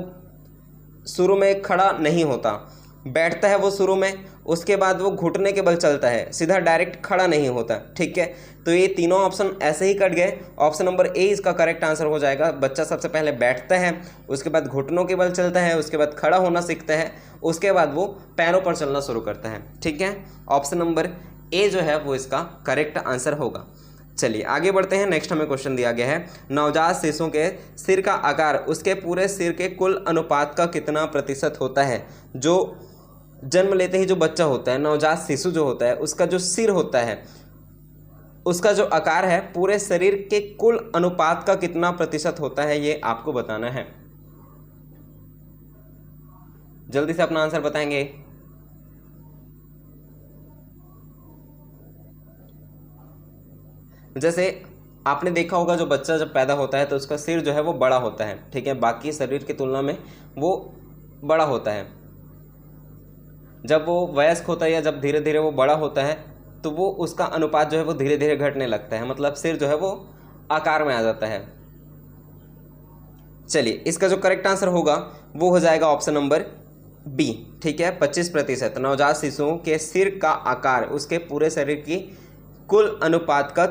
शुरू में खड़ा नहीं होता, बैठता है वो शुरू में, उसके बाद वो घुटने के बल चलता है, सीधा डायरेक्ट खड़ा नहीं होता। ठीक है, तो ये तीनों ऑप्शन ऐसे ही कट गए। ऑप्शन नंबर ए इसका करेक्ट आंसर हो जाएगा। बच्चा सबसे पहले बैठता है, उसके बाद घुटनों के बल चलता है, उसके बाद खड़ा होना सीखता है, उसके बाद वो पैरों पर चलना शुरू करता है। ठीक है, ऑप्शन नंबर ए जो है वो इसका करेक्ट आंसर होगा। चलिए आगे बढ़ते हैं। नेक्स्ट हमें क्वेश्चन दिया गया है, नवजात शिशु के सिर का आकार उसके पूरे सिर के कुल अनुपात का कितना प्रतिशत होता है? जो जन्म लेते ही जो बच्चा होता है, नवजात शिशु जो होता है, उसका जो सिर होता है, उसका जो आकार है पूरे शरीर के कुल अनुपात का कितना प्रतिशत होता है, ये आपको बताना है। जल्दी से अपना आंसर बताएंगे। जैसे आपने देखा होगा जो बच्चा जब पैदा होता है तो उसका सिर जो है वो बड़ा होता है। ठीक है, बाकी शरीर की तुलना में वो बड़ा होता है। जब वो वयस्क होता है या जब धीरे धीरे वो बड़ा होता है तो वो उसका अनुपात जो है वो धीरे धीरे घटने लगता है, मतलब सिर जो है वो आकार में आ जाता है। चलिए, इसका जो करेक्ट आंसर होगा वो हो जाएगा ऑप्शन नंबर बी। ठीक है, 25% नवजात शिशुओं के सिर का आकार उसके पूरे शरीर की कुल अनुपात का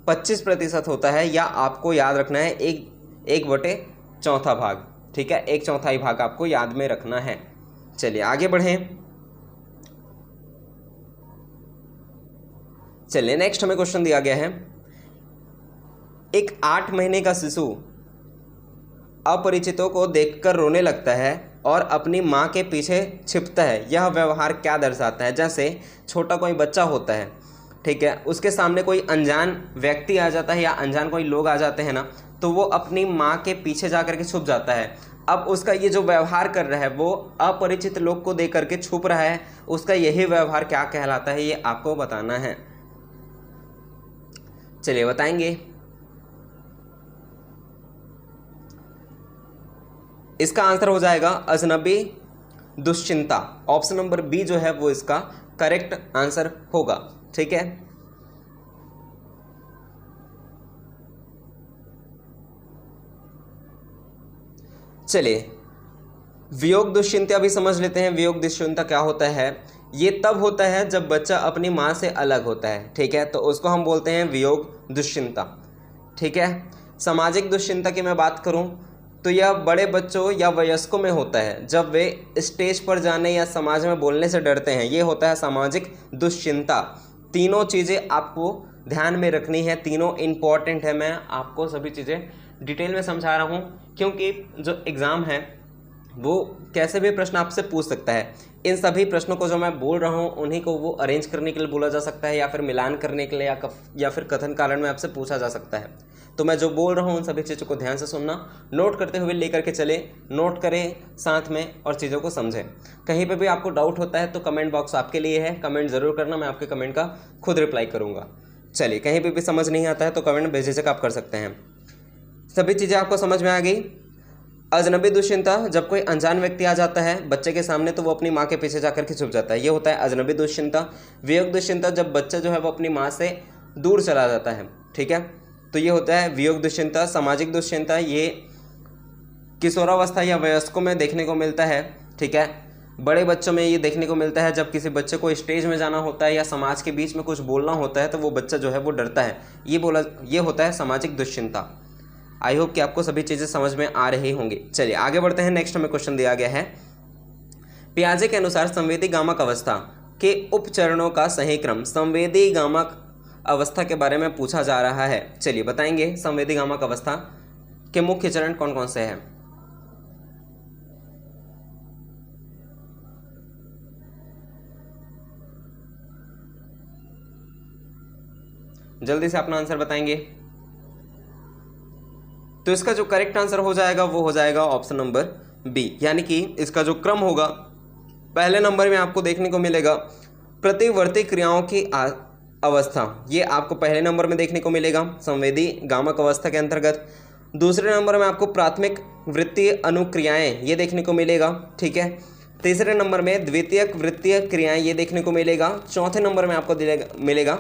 25% होता है, या आपको याद रखना है 1/4 भाग। ठीक है, 1/4 भाग आपको याद में रखना है। चलिए आगे बढ़ें। चलिए नेक्स्ट हमें क्वेश्चन दिया गया है, एक 8 महीने का शिशु अपरिचितों को देखकर रोने लगता है और अपनी माँ के पीछे छिपता है, यह व्यवहार क्या दर्शाता है? जैसे छोटा कोई बच्चा होता है, ठीक है, उसके सामने कोई अनजान व्यक्ति आ जाता है या अनजान कोई लोग आ जाते हैं ना, तो वो अपनी माँ के पीछे जा कर के छुप जाता है। अब उसका ये जो व्यवहार कर रहा है वो अपरिचित लोग को देख करके छुप रहा है, उसका यही व्यवहार क्या कहलाता है, ये आपको बताना है। चलिए बताएंगे। इसका आंसर हो जाएगा अजनबी दुश्चिंता। ऑप्शन नंबर बी जो है वो इसका करेक्ट आंसर होगा। ठीक है, चलिए वियोग दुश्चिंता भी समझ लेते हैं। वियोग दुश्चिंता क्या होता है? ये तब होता है जब बच्चा अपनी माँ से अलग होता है। ठीक है, तो उसको हम बोलते हैं वियोग दुश्चिंता। ठीक है, सामाजिक दुश्चिंता की मैं बात करूं तो यह बड़े बच्चों या वयस्कों में होता है जब वे स्टेज पर जाने या समाज में बोलने से डरते हैं, ये होता है सामाजिक दुश्चिंता। तीनों चीज़ें आपको ध्यान में रखनी है, तीनों इम्पॉर्टेंट है। मैं आपको सभी चीज़ें डिटेल में समझा रहा हूँ क्योंकि जो एग्ज़ाम है वो कैसे भी प्रश्न आपसे पूछ सकता है। इन सभी प्रश्नों को जो मैं बोल रहा हूँ उन्हीं को वो अरेंज करने के लिए बोला जा सकता है, या फिर मिलान करने के लिए, या फिर कथन कारण में आपसे पूछा जा सकता है। तो मैं जो बोल रहा हूँ उन सभी चीज़ों को ध्यान से सुनना, नोट करते हुए लेकर के चले, नोट करें साथ में और चीज़ों को समझें। कहीं पे भी आपको डाउट होता है तो कमेंट बॉक्स आपके लिए है, कमेंट ज़रूर करना, मैं आपके कमेंट का खुद रिप्लाई करूँगा। चलिए, कहीं पे भी समझ नहीं आता है तो कमेंट बेझिझक आप कर सकते हैं। सभी चीज़ें आपको समझ में आ गई। अजनबी दुश्चिंता, जब कोई अनजान व्यक्ति आ जाता है बच्चे के सामने तो वो अपनी माँ के पीछे जाकर के छुप जाता है, ये होता है अजनबी दुश्चिंता। वियोग दुश्चिंता, जब बच्चा जो है वो अपनी माँ से दूर चला जाता है। ठीक है, तो ये होता है वियोग दुश्चिंता। सामाजिक दुश्चिंता ये किशोरावस्था या वयस्कों में देखने को मिलता है। ठीक है, बड़े बच्चों में ये देखने को मिलता है जब किसी बच्चे को स्टेज में जाना होता है या समाज के बीच में कुछ बोलना होता है तो वो बच्चा जो है वो डरता है, ये होता है सामाजिक दुश्चिंता। आई होप कि आपको सभी चीज़ें समझ में आ रही होंगी। चलिए आगे बढ़ते हैं। नेक्स्ट हमें क्वेश्चन दिया गया है, पियाजे के अनुसार संवेदी गामक अवस्था के उपचरणों का सही क्रम। संवेदी गामक अवस्था के बारे में पूछा जा रहा है। चलिए बताएंगे संवेदी गामक अवस्था के मुख्य चरण कौन कौन से हैं। जल्दी से अपना आंसर बताएंगे। तो इसका जो करेक्ट आंसर हो जाएगा वो हो जाएगा ऑप्शन नंबर बी, यानी कि इसका जो क्रम होगा पहले नंबर में आपको देखने को मिलेगा प्रतिवर्ती क्रियाओं की अवस्था, ये आपको पहले नंबर में देखने को मिलेगा संवेदी गामक अवस्था के अंतर्गत। दूसरे नंबर में आपको प्राथमिक वृत्तीय अनुक्रियाएं ये देखने को मिलेगा। ठीक है, तीसरे नंबर में द्वितीयक वृत्तीय क्रियाएं ये देखने को मिलेगा। चौथे नंबर में आपको मिलेगा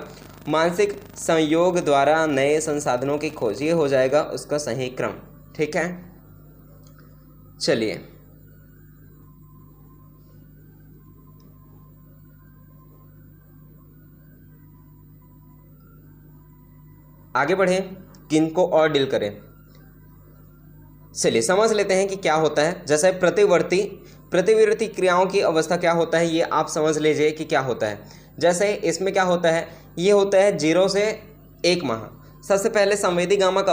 मानसिक संयोग द्वारा नए संसाधनों की खोज, ये हो जाएगा उसका सही क्रम। ठीक है, चलिए आगे बढ़ें, किनको और डील करें। चलिए समझ लेते हैं कि क्या होता है। जैसे प्रतिवर्ती क्रियाओं की अवस्था क्या होता है ये आप समझ लीजिए कि क्या होता है। जैसे इसमें क्या होता है, ये होता है 0 से 1 माह। सबसे पहले संवेदी गामक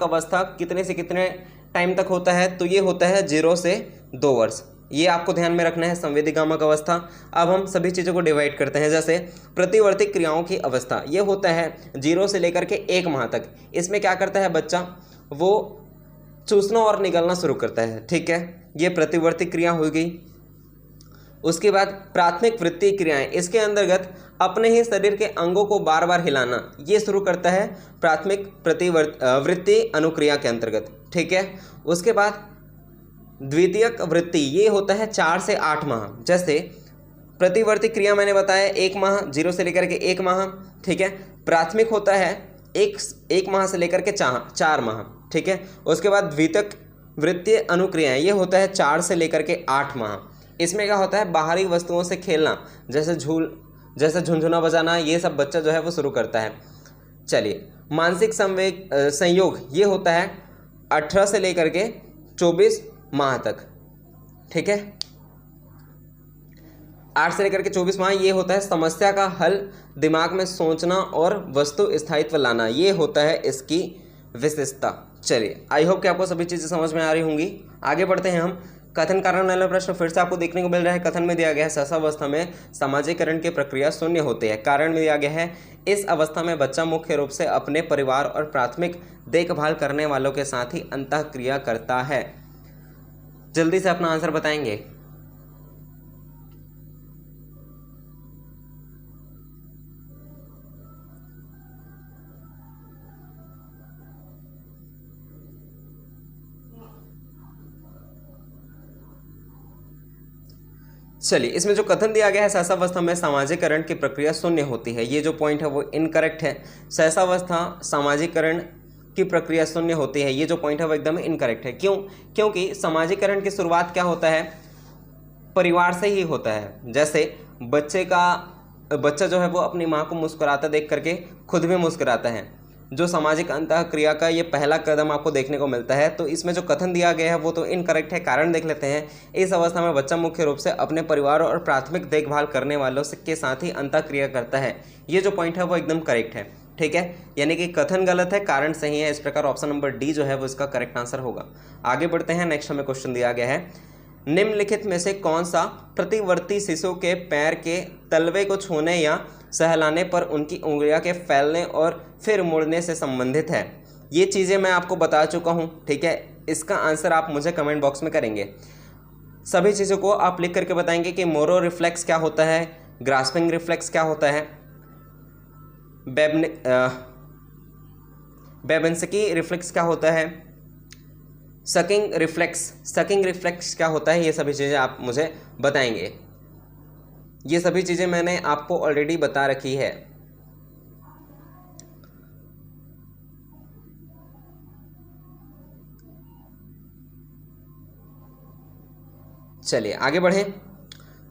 अवस्था कितने से कितने टाइम तक होता है, तो ये होता है 0 से 2 वर्ष। ये आपको ध्यान में रखना है संवेदी गामक अवस्था। अब हम सभी चीज़ों को डिवाइड करते हैं। जैसे प्रतिवर्ती क्रियाओं की अवस्था ये होता है 0 से लेकर के 1 माह तक। इसमें क्या करता है बच्चा, वो चूसना और निगलना शुरू करता है। ठीक है, ये प्रतिवर्ती क्रिया हो गई। उसके बाद प्राथमिक वृत्तीय क्रियाएं, इसके अंतर्गत अपने ही शरीर के अंगों को बार बार हिलाना, ये शुरू करता है प्राथमिक वृत्तीय अनुक्रिया के अंतर्गत। ठीक है, उसके बाद द्वितीयक वृत्ति ये होता है 4 से 8 माह। जैसे प्रतिवर्ती क्रिया मैंने बताया 1 माह, 0 से लेकर के 1 माह। ठीक है, प्राथमिक होता है एक माह से लेकर के 4 माह, ठीक है। उसके बाद द्वितीयक वृत्तीय अनुक्रियाएं, ये होता है 4 से लेकर के 8 माह। इसमें क्या होता है, बाहरी वस्तुओं से खेलना, जैसे झुनझुना बजाना, ये सब बच्चा जो है वो शुरू करता है। चलिए, मानसिक संयोग ये होता है 18 से लेकर के 24 माह तक, ठीक है। 8 से लेकर के 24 माह ये होता है समस्या का हल, दिमाग में सोचना और वस्तु स्थायित्व लाना, ये होता है इसकी विशेषता। चलिए, आई होप कि आपको सभी चीज़ें समझ में आ रही होंगी। आगे बढ़ते हैं हम। कथन कारण वाला प्रश्न फिर से आपको देखने को मिल रहा है। कथन में दिया गया है सहसावस्था में सामाजिकरण की प्रक्रिया शून्य होती है। कारण में दिया गया है इस अवस्था में बच्चा मुख्य रूप से अपने परिवार और प्राथमिक देखभाल करने वालों के साथ ही अंतःक्रिया करता है। जल्दी से अपना आंसर बताएंगे। चलिए, इसमें जो कथन दिया गया है सहसावस्था में सामाजिकरण की प्रक्रिया शून्य होती है, ये जो पॉइंट है वो इनकरेक्ट है। सहसावस्था सामाजिकरण की प्रक्रिया शून्य होती है, ये जो पॉइंट है वो एकदम इनकरेक्ट है। क्यों? क्योंकि सामाजिकरण की शुरुआत क्या होता है, परिवार से ही होता है। जैसे बच्चा जो है वो अपनी माँ को मुस्कुराता देख करके खुद भी मुस्कुराता है। जो सामाजिक अंतःक्रिया का ये पहला कदम आपको देखने को मिलता है। तो इसमें जो कथन दिया गया है वो तो इनकरेक्ट है। कारण देख लेते हैं। इस अवस्था में बच्चा मुख्य रूप से अपने परिवार और प्राथमिक देखभाल करने वालों के साथ ही अंतःक्रिया करता है, ये जो पॉइंट है वो एकदम करेक्ट है, ठीक है। यानी कि कथन गलत है, कारण सही है। इस प्रकार ऑप्शन नंबर डी जो है वो इसका करेक्ट आंसर होगा। आगे बढ़ते हैं। नेक्स्ट हमें क्वेश्चन दिया गया है, निम्नलिखित में से कौन सा प्रतिवर्ती शिशु के पैर के तलवे को छूने या सहलाने पर उनकी उंगलियां के फैलने और फिर मुड़ने से संबंधित है। ये चीज़ें मैं आपको बता चुका हूँ, ठीक है। इसका आंसर आप मुझे कमेंट बॉक्स में करेंगे। सभी चीज़ों को आप लिख करके बताएंगे कि मोरो रिफ्लेक्स क्या होता है, ग्रास्पिंग रिफ्लेक्स क्या होता है, बेबेंस्की रिफ्लेक्स क्या होता है, सकिंग रिफ्लेक्स क्या होता है। ये सभी चीज़ें आप मुझे बताएंगे। ये सभी चीज़ें मैंने आपको ऑलरेडी बता रखी है। चलिए आगे बढ़ें।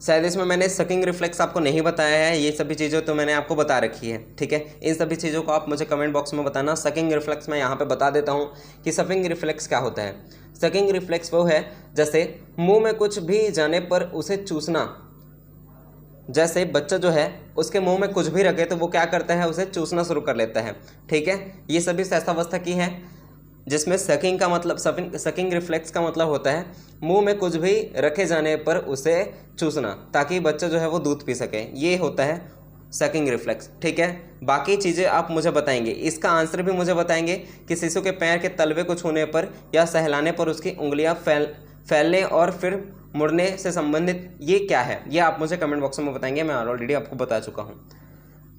शायद इसमें मैंने सकिंग रिफ्लेक्स आपको नहीं बताया है, ये सभी चीज़ें तो मैंने आपको बता रखी है, ठीक है। इन सभी चीज़ों को आप मुझे कमेंट बॉक्स में बताना। सकिंग रिफ्लेक्स मैं यहाँ पे बता देता हूँ कि सकिंग रिफ्लेक्स क्या होता है। सकिंग रिफ्लेक्स वो है जैसे मुंह में कुछ भी जाने पर उसे चूसना। जैसे बच्चा जो है उसके मुंह में कुछ भी रखे तो वो क्या करता है, उसे चूसना शुरू कर लेता है, ठीक है। ये सभी सहसावस्था की है, जिसमें सकिंग का मतलब सकिंग रिफ्लेक्स का मतलब होता है मुंह में कुछ भी रखे जाने पर उसे चूसना ताकि बच्चा जो है वो दूध पी सके। ये होता है सकिंग रिफ्लेक्स, ठीक है। बाकी चीज़ें आप मुझे बताएंगे। इसका आंसर भी मुझे बताएंगे कि शिशु के पैर के तलवे को छूने पर या सहलाने पर उसकी उंगलियां फैलने और फिर मुड़ने से संबंधित ये क्या है, ये आप मुझे कमेंट बॉक्स में बताएंगे। मैं ऑलरेडी आपको बता चुका हूँ।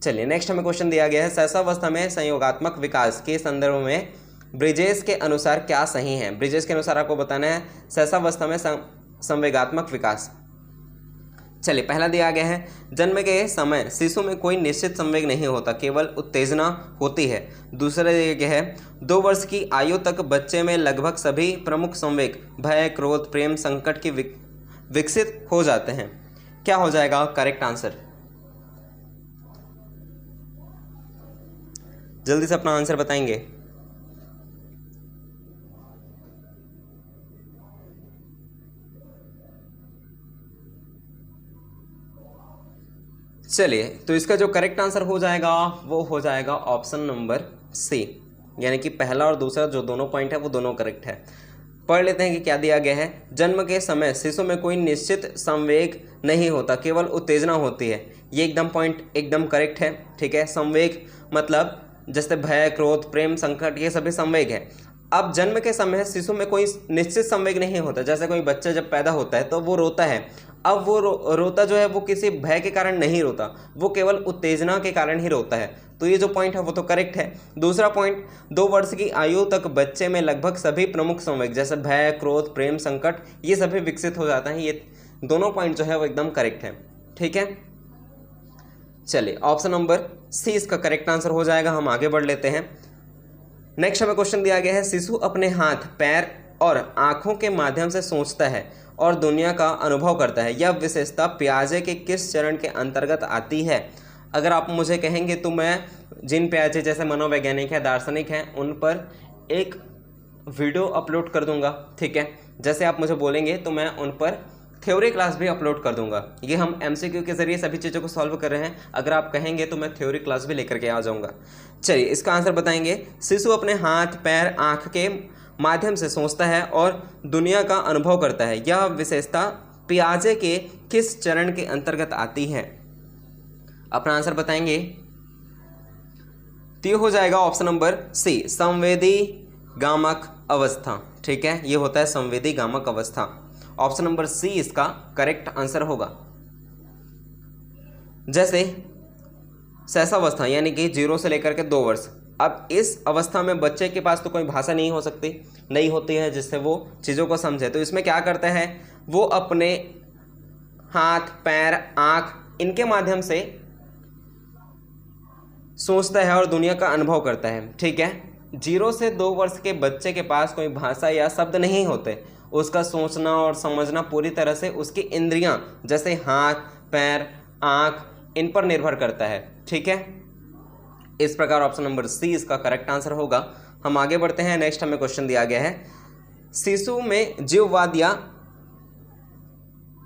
चलिए नेक्स्ट हमें क्वेश्चन दिया गया है, सहसावस्था में संयोगात्मक विकास के संदर्भ में ब्रिजेस के अनुसार क्या सही है। ब्रिजेस के अनुसार आपको बताना है सहसावस्था में संवेगात्मक विकास। चलिए पहला दिया गया है, जन्म के समय शिशु में कोई निश्चित संवेग नहीं होता, केवल उत्तेजना होती है। दूसरा दिया गया है, 2 वर्ष की आयु तक बच्चे में लगभग सभी प्रमुख संवेग भय, क्रोध, प्रेम, संकट की विकसित हो जाते हैं। क्या हो जाएगा करेक्ट आंसर? जल्दी से अपना आंसर बताएंगे। चलिए तो इसका जो करेक्ट आंसर हो जाएगा वो हो जाएगा ऑप्शन नंबर सी, यानी कि पहला और दूसरा जो दोनों पॉइंट है वो दोनों करेक्ट है। पढ़ लेते हैं कि क्या दिया गया है। जन्म के समय शिशु में कोई निश्चित संवेग नहीं होता, केवल उत्तेजना होती है। ये एकदम पॉइंट एकदम करेक्ट है, ठीक है। संवेग मतलब जैसे भय, क्रोध, प्रेम, संकट, ये सभी संवेग है। अब जन्म के समय शिशु में कोई निश्चित संवेग नहीं होता। जैसे कोई बच्चा जब पैदा होता है तो वो रोता है। अब वो रोता जो है वो किसी भय के कारण नहीं रोता, वो केवल उत्तेजना के कारण ही रोता है। तो ये जो पॉइंट है वो तो करेक्ट है। दूसरा पॉइंट, 2 वर्ष की आयु तक बच्चे में लगभग सभी प्रमुख संवेग जैसे भय, क्रोध, प्रेम, संकट, ये सभी विकसित हो जाता है। ये दोनों पॉइंट जो है वो एकदम करेक्ट है, ठीक है। चलिए ऑप्शन नंबर सी इसका करेक्ट आंसर हो जाएगा। हम आगे बढ़ लेते हैं। नेक्स्ट हमें क्वेश्चन दिया गया है, शिशु अपने हाथ, पैर और आँखों के माध्यम से सोचता है और दुनिया का अनुभव करता है। यह विशेषता पियाजे के किस चरण के अंतर्गत आती है? अगर आप मुझे कहेंगे तो मैं जिन पियाजे जैसे मनोवैज्ञानिक हैं, दार्शनिक हैं, उन पर एक वीडियो अपलोड कर दूंगा, ठीक है। जैसे आप मुझे बोलेंगे तो मैं उन पर थ्योरी क्लास भी अपलोड कर दूंगा। ये हम एमसीक्यू के जरिए सभी चीज़ों को सॉल्व कर रहे हैं। अगर आप कहेंगे तो मैं थ्योरी क्लास भी लेकर के आ जाऊंगा। चलिए इसका आंसर बताएंगे। शिशु अपने हाथ, पैर, आँख के माध्यम से सोचता है और दुनिया का अनुभव करता है। यह विशेषता पियाजे के किस चरण के अंतर्गत आती है? अपना आंसर बताएंगे तो ये हो जाएगा ऑप्शन नंबर सी, संवेदी गामक अवस्था, ठीक है। ये होता है संवेदी गामक अवस्था। ऑप्शन नंबर सी इसका करेक्ट आंसर होगा। जैसे शैशवावस्था यानी कि 0 से लेकर के 2 वर्ष। अब इस अवस्था में बच्चे के पास तो कोई भाषा नहीं होती है जिससे वो चीज़ों को समझे। तो इसमें क्या करता है, वो अपने हाथ, पैर, आँख इनके माध्यम से सोचता है और दुनिया का अनुभव करता है, ठीक है। 0 से 2 वर्ष के बच्चे के पास कोई भाषा या शब्द नहीं होते। उसका सोचना और समझना पूरी तरह से उसकी इंद्रियां जैसे हाथ, पैर, आँख इन पर निर्भर करता है, ठीक है। इस प्रकार ऑप्शन नंबर सी इसका करेक्ट आंसर होगा। हम आगे बढ़ते हैं। नेक्स्ट हमें क्वेश्चन दिया गया है, शिशु में जीववाद या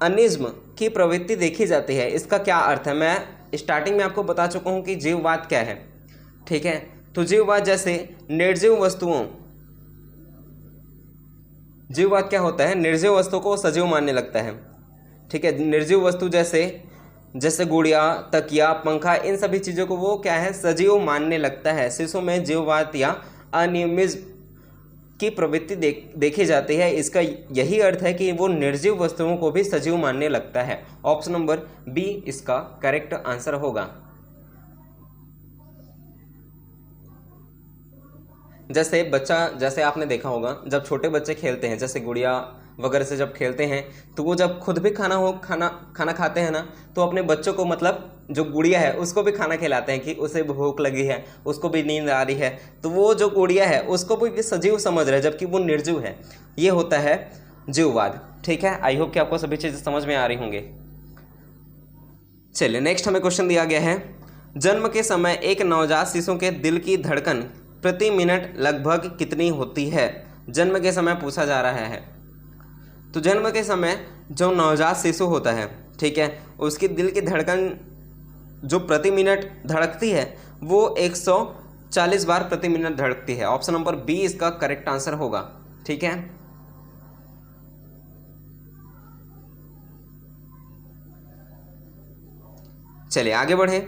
अनिज्म की प्रवृत्ति देखी जाती है। इसका क्या अर्थ है? मैं स्टार्टिंग में आपको बता चुका हूं कि जीववाद क्या है, ठीक है। तो जीववाद जैसे निर्जीव वस्तुओं, जीववाद क्या होता है? निर्जीव वस्तु को सजीव मानने लगता है, ठीक है। निर्जीव वस्तु जैसे गुड़िया, तकिया, पंखा, इन सभी चीज़ों को वो क्या है, सजीव मानने लगता है। शिशु में जीववाद या अनिमिज्म की प्रवृत्ति देखी जाती है। इसका यही अर्थ है कि वो निर्जीव वस्तुओं को भी सजीव मानने लगता है। ऑप्शन नंबर बी इसका करेक्ट आंसर होगा। जैसे आपने देखा होगा, जब छोटे बच्चे खेलते हैं, जैसे गुड़िया वगैरह से जब खेलते हैं, तो वो जब खुद भी खाना खाते हैं ना, तो अपने बच्चों को, मतलब जो गुड़िया है उसको भी खाना खिलाते हैं कि उसे भूख लगी है, उसको भी नींद आ रही है, तो वो जो गुड़िया है उसको भी सजीव समझ रहे हैं जबकि वो निर्जीव है। ये होता है जीववाद, ठीक है। आई होप कि आपको सभी चीज़ें समझ में आ रही होंगे। चलिए नेक्स्ट हमें क्वेश्चन दिया गया है, जन्म के समय एक नवजात शिशु के दिल की धड़कन प्रति मिनट लगभग कितनी होती है? जन्म के समय पूछा जा रहा है। तो जन्म के समय जो नवजात शिशु होता है, ठीक है, उसकी दिल की धड़कन जो प्रति मिनट धड़कती है वो 140 बार प्रति मिनट धड़कती है। ऑप्शन नंबर बी इसका करेक्ट आंसर होगा, ठीक है। चलिए आगे बढ़े।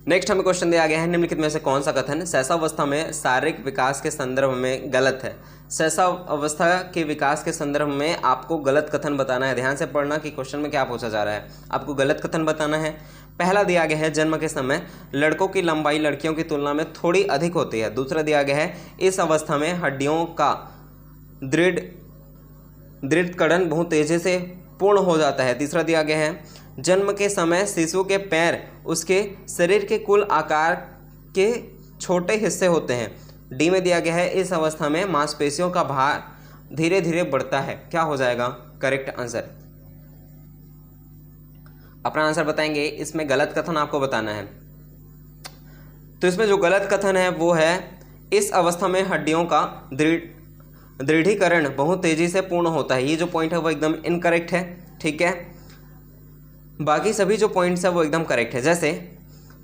नेक्स्ट हमें क्वेश्चन दिया गया है, निम्नलिखित में से कौन सा कथन शैशवावस्था में शारीरिक विकास के संदर्भ में गलत है? शैशवावस्था के विकास के संदर्भ में आपको गलत कथन बताना है। ध्यान से पढ़ना कि क्वेश्चन में क्या पूछा जा रहा है। आपको गलत कथन बताना है। पहला दिया गया है, जन्म के समय लड़कों की लंबाई लड़कियों की तुलना में थोड़ी अधिक होती है। दूसरा दिया गया है, इस अवस्था में हड्डियों का दृढ़ीकरण बहुत तेजी से पूर्ण हो जाता है। तीसरा दिया गया है, जन्म के समय शिशु के पैर उसके शरीर के कुल आकार के छोटे हिस्से होते हैं। डी में दिया गया है, इस अवस्था में मांसपेशियों का भार धीरे धीरे बढ़ता है। क्या हो जाएगा करेक्ट आंसर? अपना आंसर बताएंगे। इसमें गलत कथन आपको बताना है। तो इसमें जो गलत कथन है वो है, इस अवस्था में हड्डियों का दृढ़ीकरण बहुत तेजी से पूर्ण होता है। ये जो पॉइंट है वो एकदम इनकरेक्ट है, ठीक है। बाकी सभी जो पॉइंट्स है वो एकदम करेक्ट है। जैसे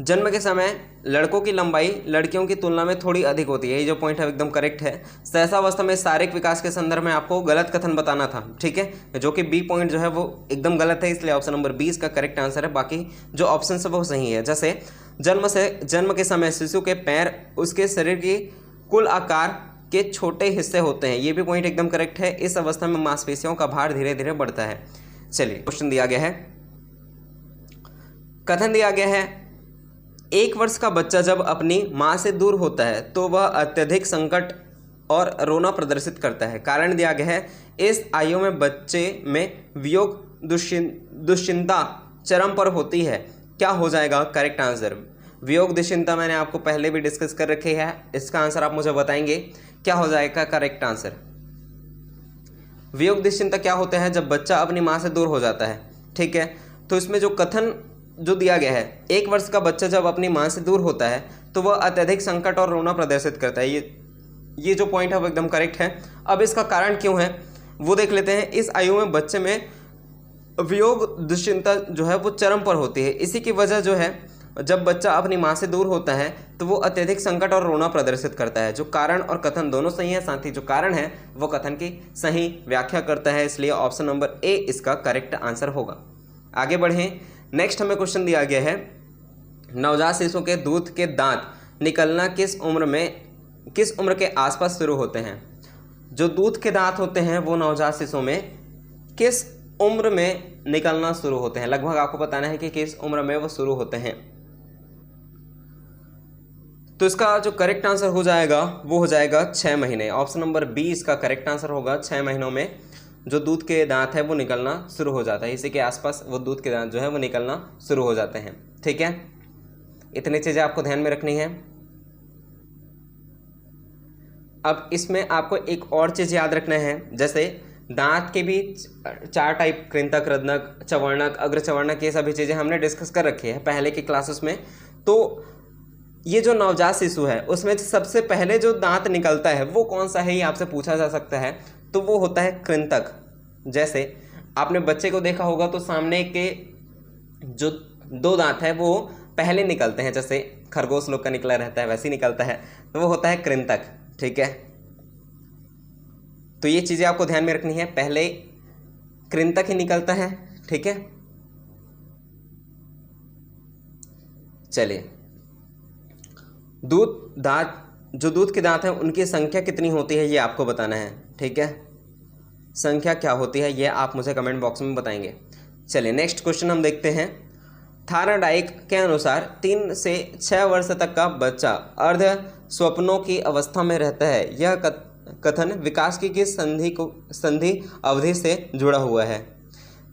जन्म के समय लड़कों की लंबाई लड़कियों की तुलना में थोड़ी अधिक होती है, ये जो पॉइंट है एकदम करेक्ट है। शैशवावस्था में शारीरिक विकास के संदर्भ में आपको गलत कथन बताना था, ठीक है, जो कि बी पॉइंट जो है वो एकदम गलत है, इसलिए ऑप्शन नंबर 20 का करेक्ट आंसर है। बाकी जो ऑप्शन है वो सही है। जैसे जन्म के समय शिशु के पैर उसके शरीर की कुल आकार के छोटे हिस्से होते हैं, ये भी पॉइंट एकदम करेक्ट है। इस अवस्था में मांसपेशियों का भार धीरे धीरे बढ़ता है। चलिए क्वेश्चन दिया गया है, कथन दिया गया है, 1 वर्ष का बच्चा जब अपनी माँ से दूर होता है तो वह अत्यधिक संकट और रोना प्रदर्शित करता है। कारण दिया गया है, इस आयु में बच्चे में वियोग दुश्चिंता चरम पर होती है। क्या हो जाएगा करेक्ट आंसर? वियोग दुश्चिंता मैंने आपको पहले भी डिस्कस कर रखी है, इसका आंसर आप मुझे बताएंगे क्या हो जाएगा करेक्ट आंसर? वियोग दुश्चिंता क्या होता है? जब बच्चा अपनी माँ से दूर हो जाता है, ठीक है। तो इसमें जो कथन जो दिया गया है, 1 वर्ष का बच्चा जब अपनी माँ से दूर होता है तो वह अत्यधिक संकट और रोना प्रदर्शित करता है। ये जो पॉइंट है वो एकदम करेक्ट है। अब इसका कारण क्यों है वो देख लेते हैं। इस आयु में बच्चे में वियोग दुश्चिंता जो है वो चरम पर होती है। इसी की वजह जो है, जब बच्चा अपनी माँ से दूर होता है तो वो अत्यधिक संकट और रोना प्रदर्शित करता है। जो कारण और कथन दोनों सही है, साथ ही जो कारण है वो कथन की सही व्याख्या करता है, इसलिए ऑप्शन नंबर ए इसका करेक्ट आंसर होगा। आगे बढ़ें। नेक्स्ट हमें क्वेश्चन दिया गया है, नवजात शिशु के दूध के दांत निकलना किस उम्र के आसपास शुरू होते हैं? जो दूध के दांत होते हैं वो नवजात शिशु में किस उम्र में निकलना शुरू होते हैं? लगभग आपको बताना है कि किस उम्र में वो शुरू होते हैं। तो इसका जो करेक्ट आंसर हो जाएगा वो हो जाएगा 6 महीने। ऑप्शन नंबर बी इसका करेक्ट आंसर होगा। 6 महीनों में जो दूध के दांत है वो निकलना शुरू हो जाता है। इसी के आसपास वो दूध के दांत जो है वो निकलना शुरू हो जाते हैं, ठीक है। इतनी चीज़ें आपको ध्यान में रखनी है। अब इसमें आपको एक और चीज़ याद रखना है, जैसे दांत के भी 4 टाइप, कृंतक, रत्नक, चवर्णक, अग्रचवर्णक, ये सभी चीज़ें हमने डिस्कस कर रखी है पहले की क्लासेस में। तो ये जो नवजात शिशु है उसमें सबसे पहले जो दांत निकलता है वो कौन सा है, ये आपसे पूछा जा सकता है। तो वो होता है कृंतक। जैसे आपने बच्चे को देखा होगा तो सामने के जो 2 दांत है वो पहले निकलते हैं, जैसे खरगोश लोग का निकला रहता है वैसे ही निकलता है, तो वो होता है कृंतक, ठीक है। तो ये चीज़ें आपको ध्यान में रखनी है, पहले कृंतक ही निकलता है, ठीक है। चलिए, जो दूध के दांत हैं उनकी संख्या कितनी होती है ये आपको बताना है, ठीक है। संख्या क्या होती है ये आप मुझे कमेंट बॉक्स में बताएंगे। चलिए नेक्स्ट क्वेश्चन हम देखते हैं। थायराइड के अनुसार 3 से 6 वर्ष तक का बच्चा अर्ध स्वप्नों की अवस्था में रहता है। यह कथन विकास की किस संधि अवधि से जुड़ा हुआ है?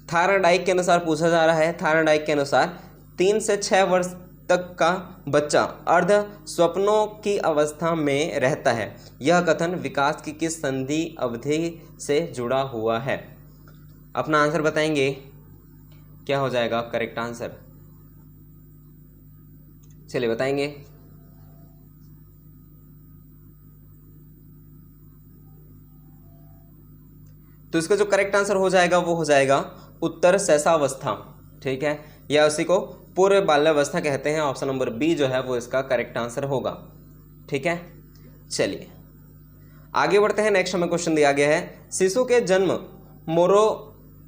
थायराइड के अनुसार पूछा जा रहा है। थायराइड के अनुसार 3 से 6 वर्ष तक का बच्चा अर्ध स्वप्नों की अवस्था में रहता है। यह कथन विकास की किस संधि अवधि से जुड़ा हुआ है? अपना आंसर बताएंगे, क्या हो जाएगा करेक्ट आंसर? चलिए बताएंगे। तो इसका जो करेक्ट आंसर हो जाएगा वो हो जाएगा उत्तर शैशवावस्था, ठीक है, या उसी को पूर्व बाल्यावस्था कहते हैं। ऑप्शन नंबर बी जो है वो इसका करेक्ट आंसर होगा, ठीक है। चलिए आगे बढ़ते हैं। नेक्स्ट हमें क्वेश्चन दिया गया है, शिशु के जन्म मोरो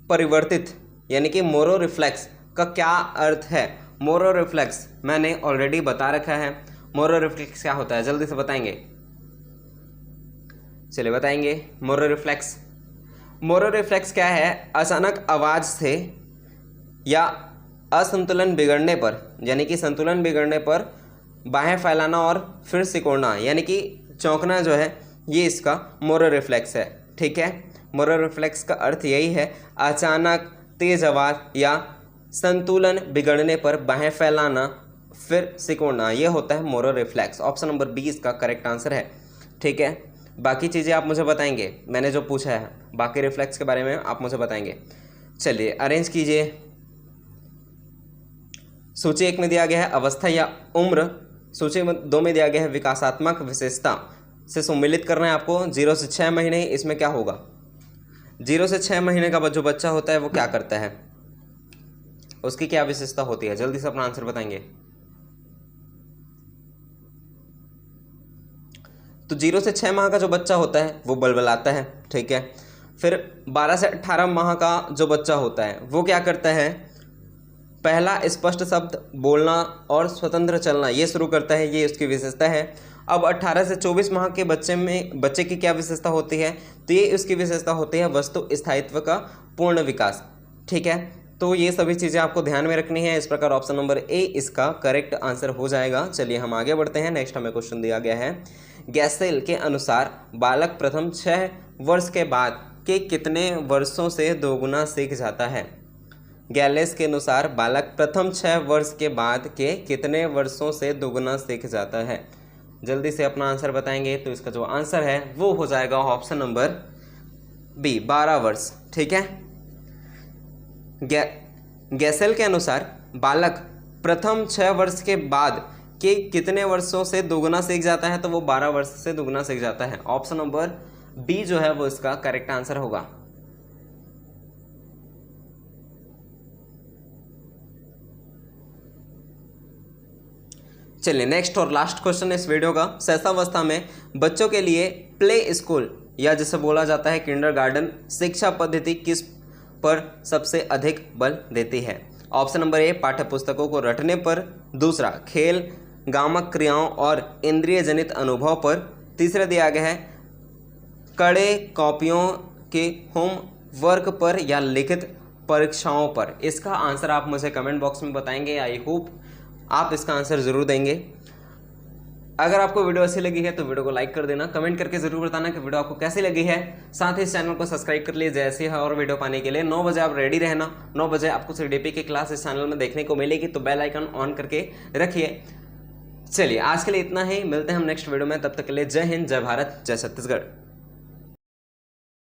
परिवर्तित यानी कि मोरो रिफ्लेक्स का क्या अर्थ है? मोरो रिफ्लेक्स मैंने ऑलरेडी बता रखा है। मोरो रिफ्लेक्स क्या होता है जल्दी से बताएंगे? चलिए बताएंगे। मोरो रिफ्लेक्स क्या है? अचानक आवाज़ से या असंतुलन बिगड़ने पर, यानी कि संतुलन बिगड़ने पर बाहें फैलाना और फिर सिकोड़ना, यानी कि चौंकना जो है, ये इसका मोरो रिफ्लेक्स है, ठीक है। मोरो रिफ्लेक्स का अर्थ यही है, अचानक तेज आवाज़ या संतुलन बिगड़ने पर बाहें फैलाना फिर सिकोड़ना, ये होता है Moro reflex. Option number B इसका करेक्ट आंसर है, ठीक है। बाकी चीज़ें आप मुझे बताएंगे, मैंने जो पूछा है बाकी रिफ्लेक्स के बारे में आप मुझे बताएंगे। चलिए अरेंज कीजिए। सूची 1 में दिया गया है अवस्था या उम्र, सूची 2 में दिया गया है विकासात्मक विशेषता। से सम्मिलित करना है आपको। 0 से 6 महीने, इसमें क्या होगा? 0 से 6 महीने का जो बच्चा होता है वो क्या करता है, उसकी क्या विशेषता होती है? जल्दी से अपना आंसर बताएंगे। तो 0 से 6 माह का जो बच्चा होता है वो बलबलाता है, ठीक है। फिर 12 से 18 माह का जो बच्चा होता है वो क्या करता है? पहला स्पष्ट शब्द बोलना और स्वतंत्र चलना, ये शुरू करता है, ये उसकी विशेषता है। अब 18 से 24 माह के बच्चे की क्या विशेषता होती है? तो ये उसकी विशेषता होती है वस्तु स्थायित्व का पूर्ण विकास, ठीक है। तो ये सभी चीज़ें आपको ध्यान में रखनी है। इस प्रकार ऑप्शन नंबर ए इसका करेक्ट आंसर हो जाएगा। चलिए हम आगे बढ़ते हैं। नेक्स्ट हमें क्वेश्चन दिया गया है, गैसेल के अनुसार बालक प्रथम 6 वर्ष के बाद के कितने वर्षों से दोगुना सीख जाता है? गैलेस के अनुसार बालक प्रथम 6 वर्ष के बाद के कितने वर्षों से दोगुना सीख जाता है? जल्दी से अपना आंसर बताएंगे तो इसका जो आंसर है वो हो जाएगा ऑप्शन नंबर बी, 12 वर्ष। ठीक है। गैसेल के अनुसार बालक प्रथम 6 वर्ष के बाद के कितने वर्षों से दोगुना सीख जाता है? तो वो 12 वर्ष से दोगुना सीख जाता है। ऑप्शन नंबर बी जो है वो इसका करेक्ट आंसर होगा। चलिए नेक्स्ट और लास्ट क्वेश्चन इस वीडियो का। शैशवावस्था में बच्चों के लिए प्ले स्कूल या जिसे बोला जाता है किंडरगार्टन शिक्षा पद्धति किस पर सबसे अधिक बल देती है? ऑप्शन नंबर ए, पाठ्य पुस्तकों को रटने पर। दूसरा, खेल, गामक क्रियाओं और इंद्रिय जनित अनुभव पर। तीसरा दिया गया है कड़े कॉपियों के होमवर्क पर या लिखित परीक्षाओं पर। इसका आंसर आप मुझे कमेंट बॉक्स में बताएंगे। आई होप आप इसका आंसर ज़रूर देंगे। अगर आपको वीडियो अच्छी लगी है तो वीडियो को लाइक कर देना, कमेंट करके ज़रूर बताना कि वीडियो आपको कैसी लगी है। साथ ही इस चैनल को सब्सक्राइब कर लीजिए ऐसे है और वीडियो पाने के लिए। 9 बजे आप रेडी रहना। 9 बजे आपको सीडीपी की क्लास इस चैनल में देखने को मिलेगी, तो बेल आइकन ऑन करके रखिए। चलिए आज के लिए इतना ही, मिलते हैं हम नेक्स्ट वीडियो में। तब तक के लिए जय हिंद, जय भारत, जय छत्तीसगढ़।